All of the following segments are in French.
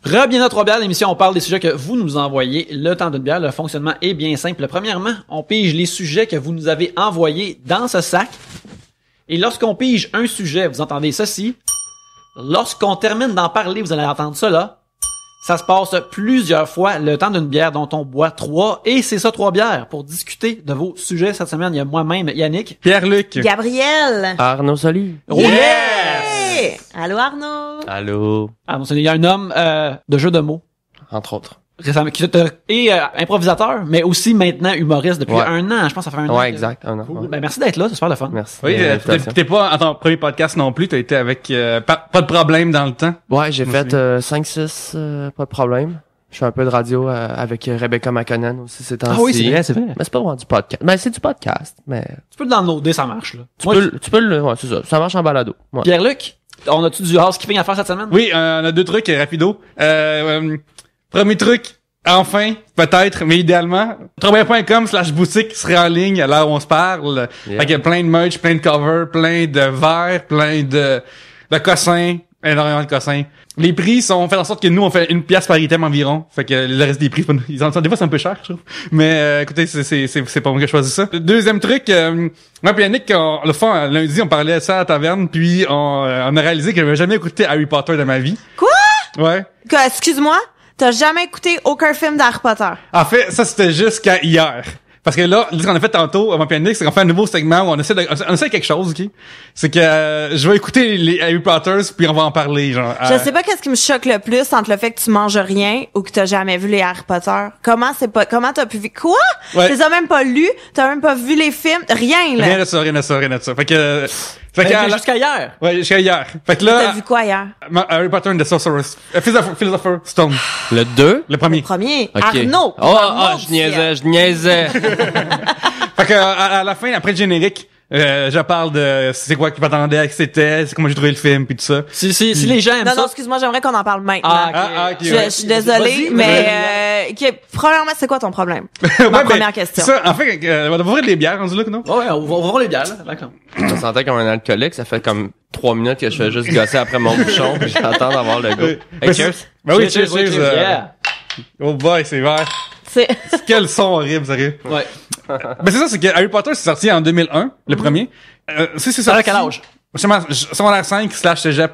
Re-bienvenue à 3 bières, l'émission, on parle des sujets que vous nous envoyez. Le temps d'une bière, le fonctionnement est bien simple. Premièrement, on pige les sujets que vous nous avez envoyés dans ce sac. Et lorsqu'on pige un sujet, vous entendez ceci. Lorsqu'on termine d'en parler, vous allez entendre ça là. Ça se passe plusieurs fois le temps d'une bière dont on boit 3. Et c'est ça, 3 bières. Pour discuter de vos sujets cette semaine, il y a moi-même, Yannick. Pierre-Luc. Gabriel. Arnaud, salut. Oh yes! Hey! Allô Arnaud. Allô. Ah, bon, il y a un homme de jeu de mots. Entre autres. Récemment, qui est improvisateur, mais aussi maintenant humoriste depuis un an. Je pense que ça fait un an. Ouais, exact. Un an. Cool. Ouais. Ben, merci d'être là, c'est super le fun. Merci. Oui, t'es pas à ton premier podcast non plus, t'as été avec pas de problème dans le temps. Ouais, j'ai fait 5-6, pas de problème. Je fais un peu de radio avec Rebecca McConnell aussi ces temps-ci. Ah oui, c'est vrai, c'est vrai. Mais c'est pas vraiment du podcast. Ben, c'est du podcast, mais... Tu peux le downloader, ça marche, là. Tu peux le... Ouais, c'est ça. Ça marche en balado. Ouais. Pierre-Luc, on a-tu du housekeeping à faire cette semaine? Oui, on a 2 trucs rapido. Premier truc, enfin, peut-être, mais idéalement, travail.com/boutique serait en ligne à l'heure où on se parle. Yeah. Fait qu'il y a plein de merch, plein de covers, plein de verres, plein de cossins, énormément de cossins. Les prix sont faits en sorte que nous, on fait 1 pièce par item environ. Fait que le reste des prix, ils en sont, des fois, c'est un peu cher, je trouve. Mais, écoutez, c'est pas moi qui ai choisi ça. Le deuxième truc, moi et Yannick, le fond, lundi, on parlait de ça à la taverne, puis on a réalisé que j'avais jamais écouté Harry Potter de ma vie. Quoi? Ouais. Excuse-moi, t'as jamais écouté aucun film d'Harry Potter? En fait, ça, c'était jusqu'à hier. Parce que là, ce qu'on a fait tantôt, moi et Nick, c'est qu'on fait un nouveau segment où on essaie quelque chose, ok? C'est que je vais écouter les Harry Potters puis on va en parler, genre. Je sais pas qu'est-ce qui me choque le plus entre le fait que tu manges rien ou que t'as jamais vu les Harry Potter. Comment t'as pu vivre? Quoi? Ouais. Tu les as même pas lus? T'as même pas vu les films? Rien, là. Rien de ça. Fait que Jusqu'à hier. ouais, jusqu'à hier. Fait que T'as là, vu quoi hier? Harry Potter and the Sorcerer's Philosopher's Stone. Le 2? Le premier. Le premier. Ok. Arnaud. Je niaisais. Fait que à la fin, après le générique, je parle de c'est quoi qui m'attendait, que c'était, c'est comment j'ai trouvé le film puis tout ça. Si les gens aiment Non, ça. non, excuse-moi, j'aimerais qu'on en parle maintenant. Ok, Je suis désolée, Vas-y, mais premièrement, c'est quoi ton problème? Ouais, Ma ben, première question. Ça, en fait, on va ouvrir les bières rendu là, non? Ouais, on va voir les bières, là. D'accord. Je me sentais comme un alcoolique. Ça fait comme 3 minutes que je fais juste gosser après mon bouchon puis j'attends d'avoir le goût. Oui. Hey, cheers. Ben oui, cheers. Yeah. Oh boy, c'est vert. C'est Quel son horrible, sérieux. Ouais. Ben c'est ça, c'est que Harry Potter c'est sorti en 2001, le premier. C'est Ça sorti. a quel âge? Justement, secondaire 5/cégep.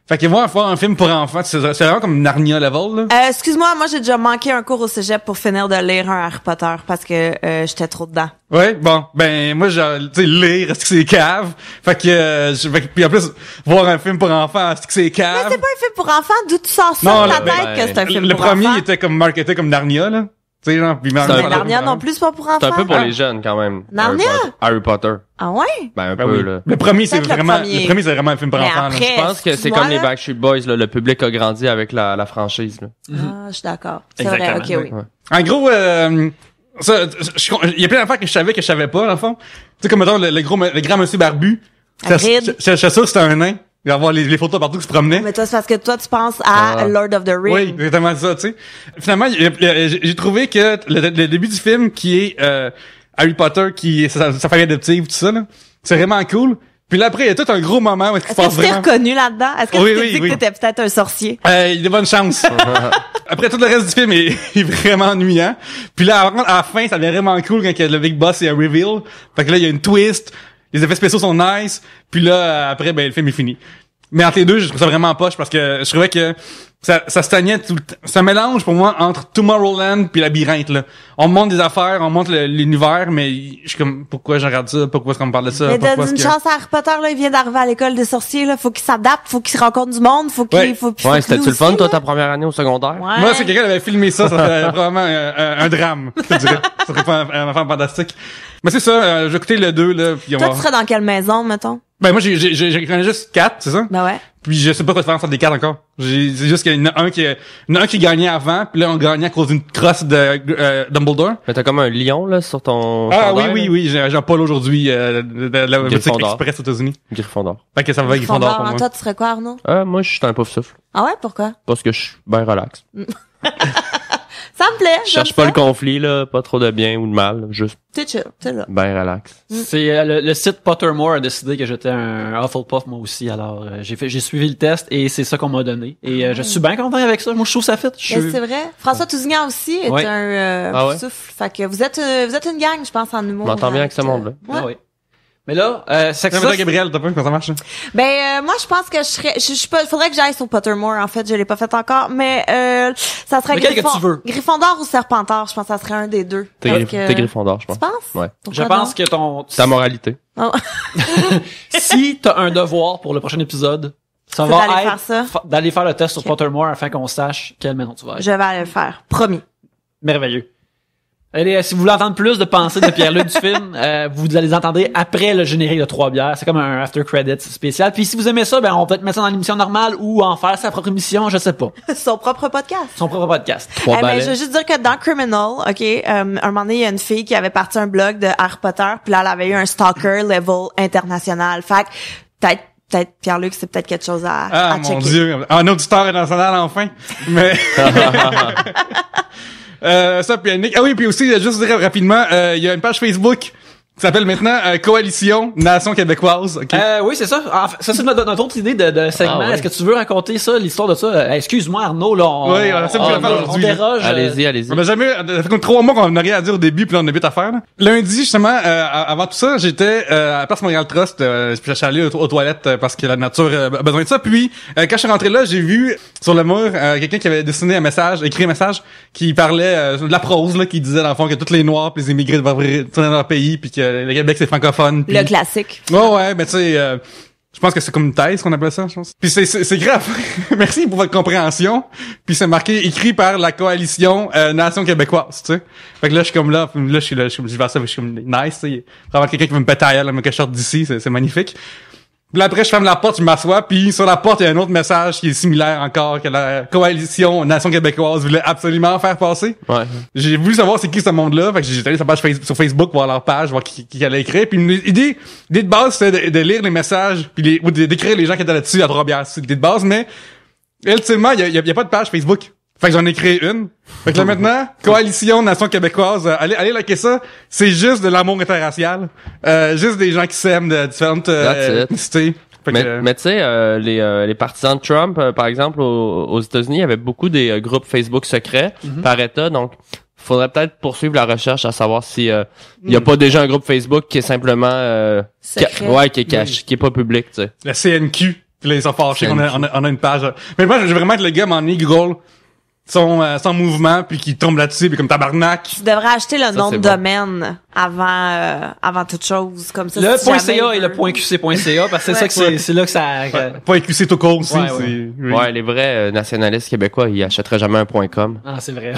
Fait que voir un film pour enfants, c'est vraiment comme Narnia level, là. excuse-moi, moi j'ai déjà manqué un cours au cégep pour finir de lire un Harry Potter parce que j'étais trop dedans. Ouais, bon, ben moi tu sais lire, est-ce que c'est cave? Fait que puis en plus voir un film pour enfants, est-ce que c'est Mais cave? c'est pas un film pour enfants, d'où tu sors ça Non, de ta le- tête que c'est un film Le pour premier enfants? était comme marketé comme Narnia, là. Tu sais genre puis un Mais peu- Narnia non plus, c'est pas pour enfants. C'est un peu pour les jeunes quand même. Narnia? Harry Potter. Ah ouais? Ben un Ben peu oui. là. Le premier c'est Peut-être le vraiment premier. le premier c'est vraiment un film pour Mais enfants. après- Là. Je pense que c'est excuse-moi, comme les là. Backstreet Boys, là. Le public a grandi avec la franchise, là. Ah, je suis d'accord. C'est vrai, Exactement, ok, oui. Ouais. En gros, ça, il y a plein d'affaires que je savais pas, dans le fond. Tu sais, comme mettons, le grand monsieur barbu. Hagrid. Je suis sûr que c'était un nain. Il va avoir les photos partout qui se promenaient. Mais toi, c'est parce que toi, tu penses à Lord of the Rings. Oui, exactement ça, tu sais. Finalement, j'ai trouvé que le début du film qui est Harry Potter, qui est sa famille adoptive, tout ça, là, c'est vraiment cool. Puis là, après, il y a tout un gros moment où il se Est-ce passe que tu t'es vraiment... reconnu là-dedans? Est-ce que Oui, tu t'es oui, dit oui. que t'étais peut-être un sorcier? Il y a de bonnes chances. Après, tout le reste du film est vraiment ennuyant. Puis là, à la fin, ça devient vraiment cool quand le Big Boss est un reveal. Fait que là, il y a une twist. Les effets spéciaux sont nice. Puis là, après, ben, le film est fini. Mais entre les deux, je trouve ça vraiment poche parce que je trouvais que ça se stagnait tout le temps. C'est un mélange pour moi entre Tomorrowland puis Labyrinthe, là. On montre des affaires, on montre l'univers, mais je suis comme, pourquoi je regarde ça? Pourquoi est-ce qu'on me parle de ça? Mais Pourquoi donne est-ce une que... chance à Harry Potter, là, il vient d'arriver à l'école des sorciers, là. Faut qu'il s'adapte, faut qu'il rencontre du monde, faut qu'il, Ouais. faut Ouais, c'était-tu le fun, aussi, toi, là? ta première année au secondaire? Ouais. Moi, c'est quelqu'un qui avait filmé ça serait probablement un drame, je te dirais. Ça serait pas un enfant fantastique. Mais c'est ça, j'ai écouté le 2, là, puis on Toi, va... tu serais dans quelle maison, mettons? Ben, moi, j'ai connais juste 4, c'est ça? Ben ouais. Puis je sais pas quoi faire entre les 4 encore. C'est juste qu'il y en a un qui gagnait avant, puis là, on gagnait à cause d'une crosse de Dumbledore. Mais t'as comme un lion, là, sur ton Ah chandail, oui, j'ai un Paul aujourd'hui de la boutique Gryffondor. Express aux États-Unis. là. Gryffondor. Fait que ça va Gryffondor pour moi. Toi, tu serais quoi, Arnaud? Moi, je suis un pouf souffle. Ah ouais, pourquoi? Parce que je suis ben relax. Ça me plaît. Je cherche j'aime pas ça. le conflit, là, pas trop de bien ou de mal, juste T'es chill, t'es là. ben relax. C'est le site Pottermore a décidé que j'étais un Hufflepuff moi aussi. Alors j'ai suivi le test et c'est ça qu'on m'a donné. Et je suis bien content avec ça. Moi je trouve ça fit. Mais c'est vrai. François Tousignan aussi est Ouais. un Ah ouais? souffle. Fait que vous êtes une gang, je pense, en humour. Je m'entends bien avec ce monde-là. Ouais. Ah oui. Mais là, c'est que Non, ça, mais toi, Gabriel, t'as pas comment ça marche? Là? Ben moi je pense que je suis pas, faudrait que j'aille sur Pottermore en fait, je l'ai pas fait encore, mais ça serait Lequel que tu veux? Gryffondor ou Serpentard, je pense que ça serait un des deux. Parce que- T'es Gryffondor, je pense. Tu penses? Ouais. je Pourquoi pense donc? que ton Ta moralité. Oh. si t'as un devoir pour le prochain épisode, ça C'est va d'aller être faire ça. d'aller faire le test sur Pottermore afin qu'on sache quelle maison tu vas être. Je vais aller le faire, promis. Merveilleux. Allez, si vous voulez entendre plus de pensées de Pierre-Luc du film, vous allez entendre après le générique de 3 bières. C'est comme un after credits spécial. Puis si vous aimez ça, ben on peut peut-être mettre ça dans l'émission normale ou en faire sa propre émission, je sais pas. Son propre podcast. Son propre podcast. 3 mais balais. je veux juste dire que dans Criminal, OK, un moment donné, il y a une fille qui avait parti un blog de Harry Potter, puis là, elle avait eu un stalker level international. Fait que peut-être Pierre-Luc, c'est peut-être quelque chose à Mon checker. Dieu. Un auditeur international, enfin. Mais... ça, puis Nick. Ah oui, puis aussi, juste dire rapidement, il y a une page Facebook qui s'appelle maintenant Coalition Nation Québécoise. OK? Oui, c'est ça. En fait, ça, c'est notre autre idée de segment. Ah, ouais. Est-ce que tu veux raconter ça, l'histoire de ça? Excuse-moi, Arnaud, là, Oui, on essaie de on, le faire on aujourd'hui, là. déroge. Allez-y. On a jamais, ça fait comme 3 mois qu'on n'a rien à dire au début, puis là, on a vite à faire, là. Lundi, justement, avant tout ça, j'étais à Place Montréal Trust, puis je suis allé aux toilettes parce que la nature a besoin de ça. Puis, quand je suis rentré là, j'ai vu sur le mur quelqu'un qui avait dessiné un message, écrit un message, qui parlait de la prose, là, qui disait, dans le fond, que tous les Noirs pis les immigrés devraient retourner dans leur pays, puis que le Québec, c'est francophone. Puis... Le classique. Ouais, mais tu sais... je pense que c'est comme une thèse qu'on appelle ça, je pense. Puis c'est grave. Merci pour votre compréhension. Puis c'est marqué, écrit par la coalition Nation Québécoise, tu sais. Fait que là, je suis comme là, je suis là, je vais ça, je suis comme nice, tu sais. Vraiment quelqu'un qui veut me péter à la gueule, que je sorte d'ici, c'est magnifique. Puis là, après, je ferme la porte, je m'assois, puis sur la porte, il y a un autre message qui est similaire encore, que la coalition Nation Québécoise voulait absolument faire passer. Ouais. J'ai voulu savoir c'est qui ce monde-là, fait que j'ai allé sur page sur Facebook, voir leur page, voir qui allait écrire, puis l'idée de base, c'était de lire les messages, puis ou d'écrire les gens qui étaient là-dessus à 3 bières, c'est l'idée de base, mais, ultimement, il y a pas de page Facebook. Fait que j'en ai créé une. Fait que là maintenant, Coalition Nation Québécoise, allez liker ça. C'est juste de l'amour interracial. Juste des gens qui s'aiment de différentes That's it. ethnicités. Fait que, Mais tu sais, les partisans de Trump, par exemple, aux États-Unis, il y avait beaucoup des groupes Facebook secrets par État, donc faudrait peut-être poursuivre la recherche à savoir si il y a pas déjà un groupe Facebook qui est simplement Secret. qui est caché, qui est pas public, tu sais. le CNQ. Puis là, ils sont fâchés qu'on CNQ. on a une page. Mais moi, je veux vraiment que le gars m'en Google son mouvement, puis qu'il tombe là-dessus, puis comme tabarnak. Tu devrais acheter le nom de c'est bon. domaine avant toute chose, comme ça. Le si point jamais .ca il et le veut. point .qc.ca, parce que c'est ça que c'est là que ça... Pas écouter tout court aussi. Ouais, c'est... ouais. oui. Ouais, les vrais nationalistes québécois, ils achèteraient jamais un .com. Ah, c'est vrai.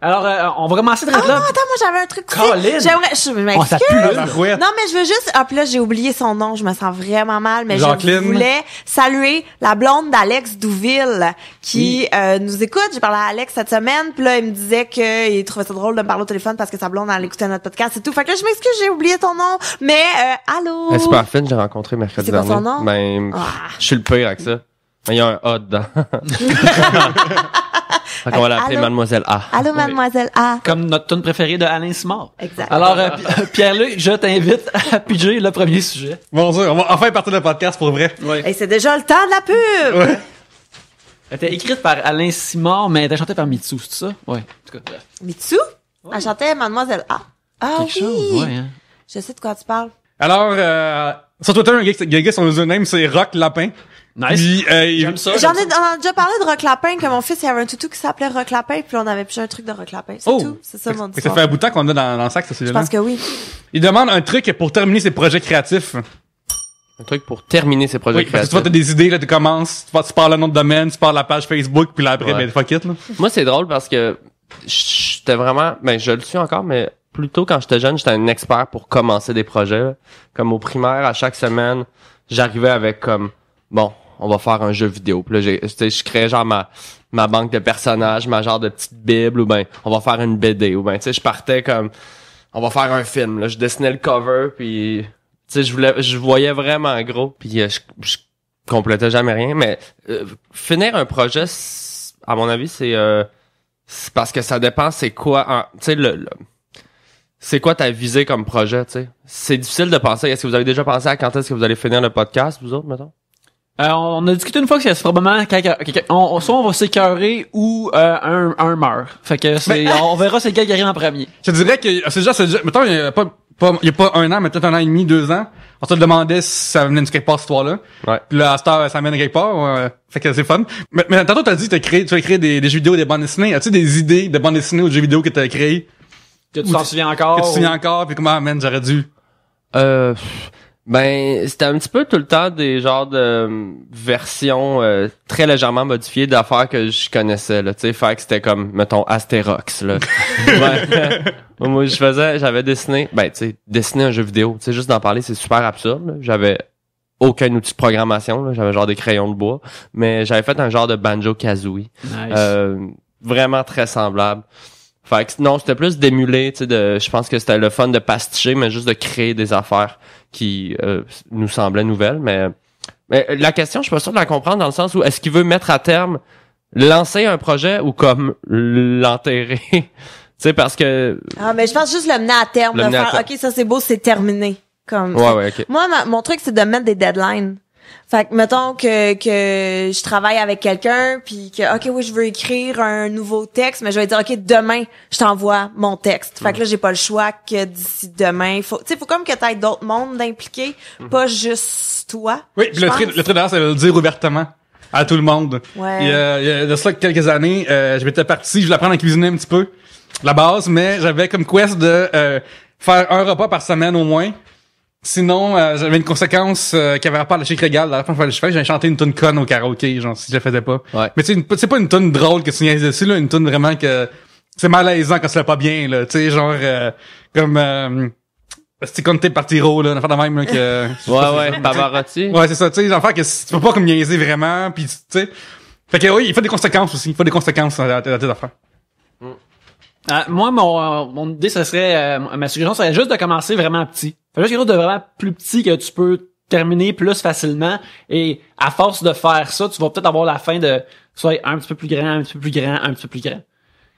Alors, on va commencer de Ah là. non, attends, moi j'avais un truc aussi. Colin! Je Oh, ça m'excuse. pue, là. Tabarouette. Non, mais je veux juste... Hop, là, j'ai oublié son nom. Je me sens vraiment mal. Mais Jacqueline. je voulais saluer la blonde d'Alex Douville qui nous écoute. J'ai parlé à Alex cette semaine. Puis là, il me disait qu'il trouvait ça drôle de me parler au téléphone parce que sa blonde, elle écoutait notre podcast et tout. Fait que là, je m'excuse, j'ai oublié ton nom. Mais, allô? Elle est super fine, j'ai rencontré mercredi C'est quoi dernier. son nom? Ben, Ah. je suis le pire avec ça. Mais il y a un A dedans. Donc on va l'appeler Allô? Mademoiselle A. Allô, mademoiselle A. Comme notre tune préférée de Alain Simard. Exact. Alors, Pierre-Luc, je t'invite à piger le premier sujet. Bon Dieu, on va enfin partir le podcast pour vrai. Oui. Et c'est déjà le temps de la pub. Ouais. Elle était écrite par Alain Simard, mais elle était chantée par Mitsu, c'est ça? Oui. En tout cas, bref. Mitsu? Elle chantait Mademoiselle A. Ah Quelque oui. chose, ouais, hein. Je sais de quoi tu parles. Alors, sur Twitter, un gars, son username, c'est Rock Lapin. Nice. Puis, J'aime ça. On a déjà parlé de Rock Lapin, que mon fils, il avait un toutou qui s'appelait Rock Lapin, puis on avait plus un truc de Rock Lapin. C'est tout. C'est ça mon Ça histoire. fait un bout de temps qu'on a dans le sac, ça, Je celui-là. pense que oui. Il demande un truc pour terminer ses projets créatifs. Un truc pour terminer ses projets Oui, parce que créatifs. tu vois, t'as des idées, là, tu commences, tu pars le nom de domaine, tu pars la page Facebook, puis là, après, Ouais. ben, fuck it, là. Moi, c'est drôle parce que j'étais vraiment, ben, je le suis encore, mais plutôt quand j'étais jeune, j'étais un expert pour commencer des projets, là. Comme au primaire, à chaque semaine, j'arrivais avec comme, bon, on va faire un jeu vidéo. Puis là, tu sais, je créais genre ma banque de personnages, ma genre de petite bible, ou ben, on va faire une BD, ou ben, tu sais, je partais comme, on va faire un film, là. Je dessinais le cover, puis, tu sais, je voyais vraiment gros, puis je complétais jamais rien, mais finir un projet, à mon avis, c'est C'est parce que ça dépend c'est quoi, tu sais, c'est quoi ta visée comme projet, tu sais. C'est difficile de penser. Est-ce que vous avez déjà pensé à quand est-ce que vous allez finir le podcast, vous autres, mettons? On a discuté une fois que c'est probablement soit on va s'écœurer ou un meurt. Fait que on verra c'est lequel qui arrive en premier. Je te dirais que c'est déjà mettons il y a pas un an, mais peut-être un an et demi, 2 ans, on se demandait si ça venait de quelque part cette histoire-là. Ouais. Puis là, à cette heure, ça mène à quelque part. Fait que c'est fun. Mais tantôt t'as dit que tu as créé des jeux vidéo, des bandes dessinées. As-tu des idées de bandes dessinées ou de jeux vidéo que t'as créé? Que tu t'en souviens encore? Que tu te souviens encore, puis comment, man, j'aurais dû. Ben, c'était un petit peu tout le temps des genres de versions très légèrement modifiées d'affaires que je connaissais, là, tu sais, fait que c'était comme, mettons, Asterox, là. Ouais. Moi, j'avais dessiné, ben, tu sais, dessiner un jeu vidéo, tu sais, juste d'en parler, c'est super absurde, là. J'avais aucun outil de programmation, là. J'avais genre des crayons de bois, mais j'avais fait un genre de Banjo-Kazooie. Nice. Vraiment très semblable. Fait que non, c'était plus d'émuler, tu sais, je pense que c'était le fun de pasticher, mais juste de créer des affaires qui nous semblaient nouvelles. Mais la question, je suis pas sûr de la comprendre dans le sens où est-ce qu'il veut mettre à terme, lancer un projet ou comme l'enterrer? Tu sais, parce que... Ah, mais je pense juste le mener à terme, de faire, OK, ça c'est beau, c'est terminé. Comme, ouais, ok. Moi, mon truc, c'est de mettre des deadlines. Fait que, mettons que je travaille avec quelqu'un, puis que, OK, oui, je veux écrire un nouveau texte, mais je vais dire, OK, demain, je t'envoie mon texte. Fait que là, j'ai pas le choix que d'ici demain, faut comme que t'aies d'autres mondes d'impliquer, pas juste toi. Oui, puis le truc d'ailleurs, c'est de le dire ouvertement à tout le monde. Ouais. Il y a de cela quelques années, je m'étais parti, je voulais apprendre à cuisiner un petit peu, la base, mais j'avais comme quest de faire un repas par semaine au moins. Sinon, j'avais une conséquence qui avait rapport à la chic régale. La dernière fois que j'avais chanté une tune conne au karaoké, genre, si je le faisais pas. Ouais. Mais tu sais, c'est pas une tune drôle que tu niaises dessus, là, une tune vraiment que c'est malaisant quand ça va pas bien, là. Tu sais, genre, comme, c'est comme t'es partiro, là, une affaire de même, là, que... Ouais, Pavarotti. Ouais, c'est ça, tu sais, une affaire que tu peux pas comme niaiser vraiment, pis tu sais. Fait que oui, il faut des conséquences aussi. Il faut des conséquences à tes affaires. Moi, mon idée, ce serait, ma suggestion serait juste de commencer vraiment petit. Fait juste quelque chose de vraiment plus petit que tu peux terminer plus facilement. Et à force de faire ça, tu vas peut-être avoir la fin de soit un petit peu plus grand, un petit peu plus grand, un petit peu plus grand.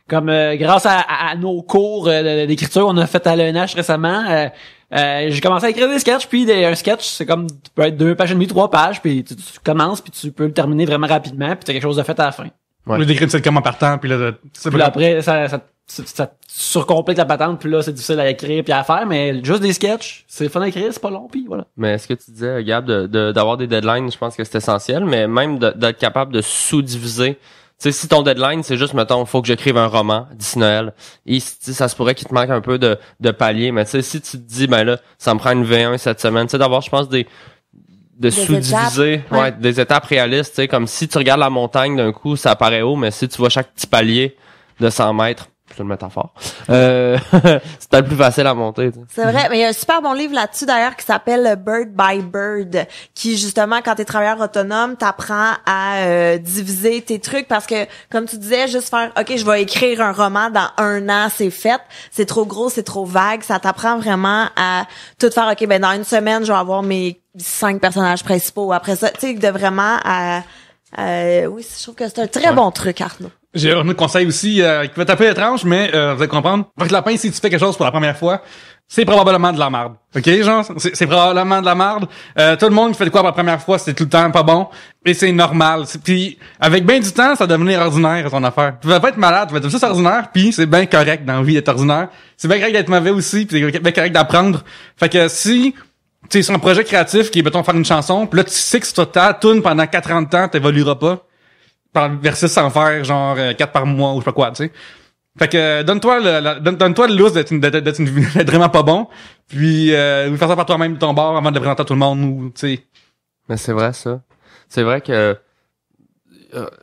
Comme grâce à nos cours d'écriture, on a fait à l'ENH récemment. J'ai commencé à écrire des sketchs, puis un sketch, c'est comme tu peux être 2 pages et demie, 3 pages, puis tu commences, puis tu peux le terminer vraiment rapidement, puis t'as quelque chose de fait à la fin. Ouais. Le décrit, c'est le comment partant, puis là, puis là, après, ça surcomplète la patente, puis là, c'est difficile à écrire puis à faire, mais juste des sketchs, c'est fun à écrire, c'est pas long, puis voilà. Mais ce que tu disais, Gab, d'avoir des deadlines, je pense que c'est essentiel, mais même d'être capable de sous-diviser. Tu sais, si ton deadline, c'est juste, mettons, faut que j'écrive un roman d'ici Noël, et ça se pourrait qu'il te manque un peu de palier, mais tu sais, si tu te dis, ben là, ça me prend une V1 cette semaine, tu sais, d'avoir, je pense, de sous-diviser, des étapes réalistes, tu sais, comme si tu regardes la montagne d'un coup, ça paraît haut, mais si tu vois chaque petit palier de 100 mètres, c'est une métaphore. C'est peut-être plus facile à monter. T'sais. C'est vrai, mais il y a un super bon livre là-dessus d'ailleurs qui s'appelle Bird by Bird, qui justement quand t'es travailleur autonome, t'apprends à diviser tes trucs parce que comme tu disais, juste faire OK, je vais écrire un roman dans 1 an, c'est fait. C'est trop gros, c'est trop vague. Ça t'apprend vraiment à tout faire. OK, ben dans 1 semaine, je vais avoir mes 5 personnages principaux. Après ça, tu sais, de vraiment oui, je trouve que c'est un très bon truc, Arnaud. J'ai un autre conseil aussi qui va être un peu étrange, mais vous allez comprendre. Fait que lapin, si tu fais quelque chose pour la première fois, c'est probablement de la merde. OK, genre, c'est probablement de la merde. Tout le monde qui fait de quoi pour la première fois, c'est tout le temps pas bon. Et c'est normal. Puis avec bien du temps, ça va devenir ordinaire, ton affaire. Tu vas pas être malade, tu vas être juste ordinaire, puis c'est bien correct dans la vie d'être ordinaire. C'est bien correct d'être mauvais aussi, puis c'est bien correct d'apprendre. Fait que si tu sais, c'est un projet créatif qui est, mettons, faire une chanson, puis là, tu sais que si tu ta tune pendant 40 ans, t'évolueras pas. Versus sans faire, genre, 4 par mois ou je sais pas quoi, tu sais. Fait que, donne-toi le lousse d'être vraiment pas bon, puis faire ça par toi-même de ton bord avant de le présenter à tout le monde, ou, tu sais. Mais c'est vrai, ça. C'est vrai que,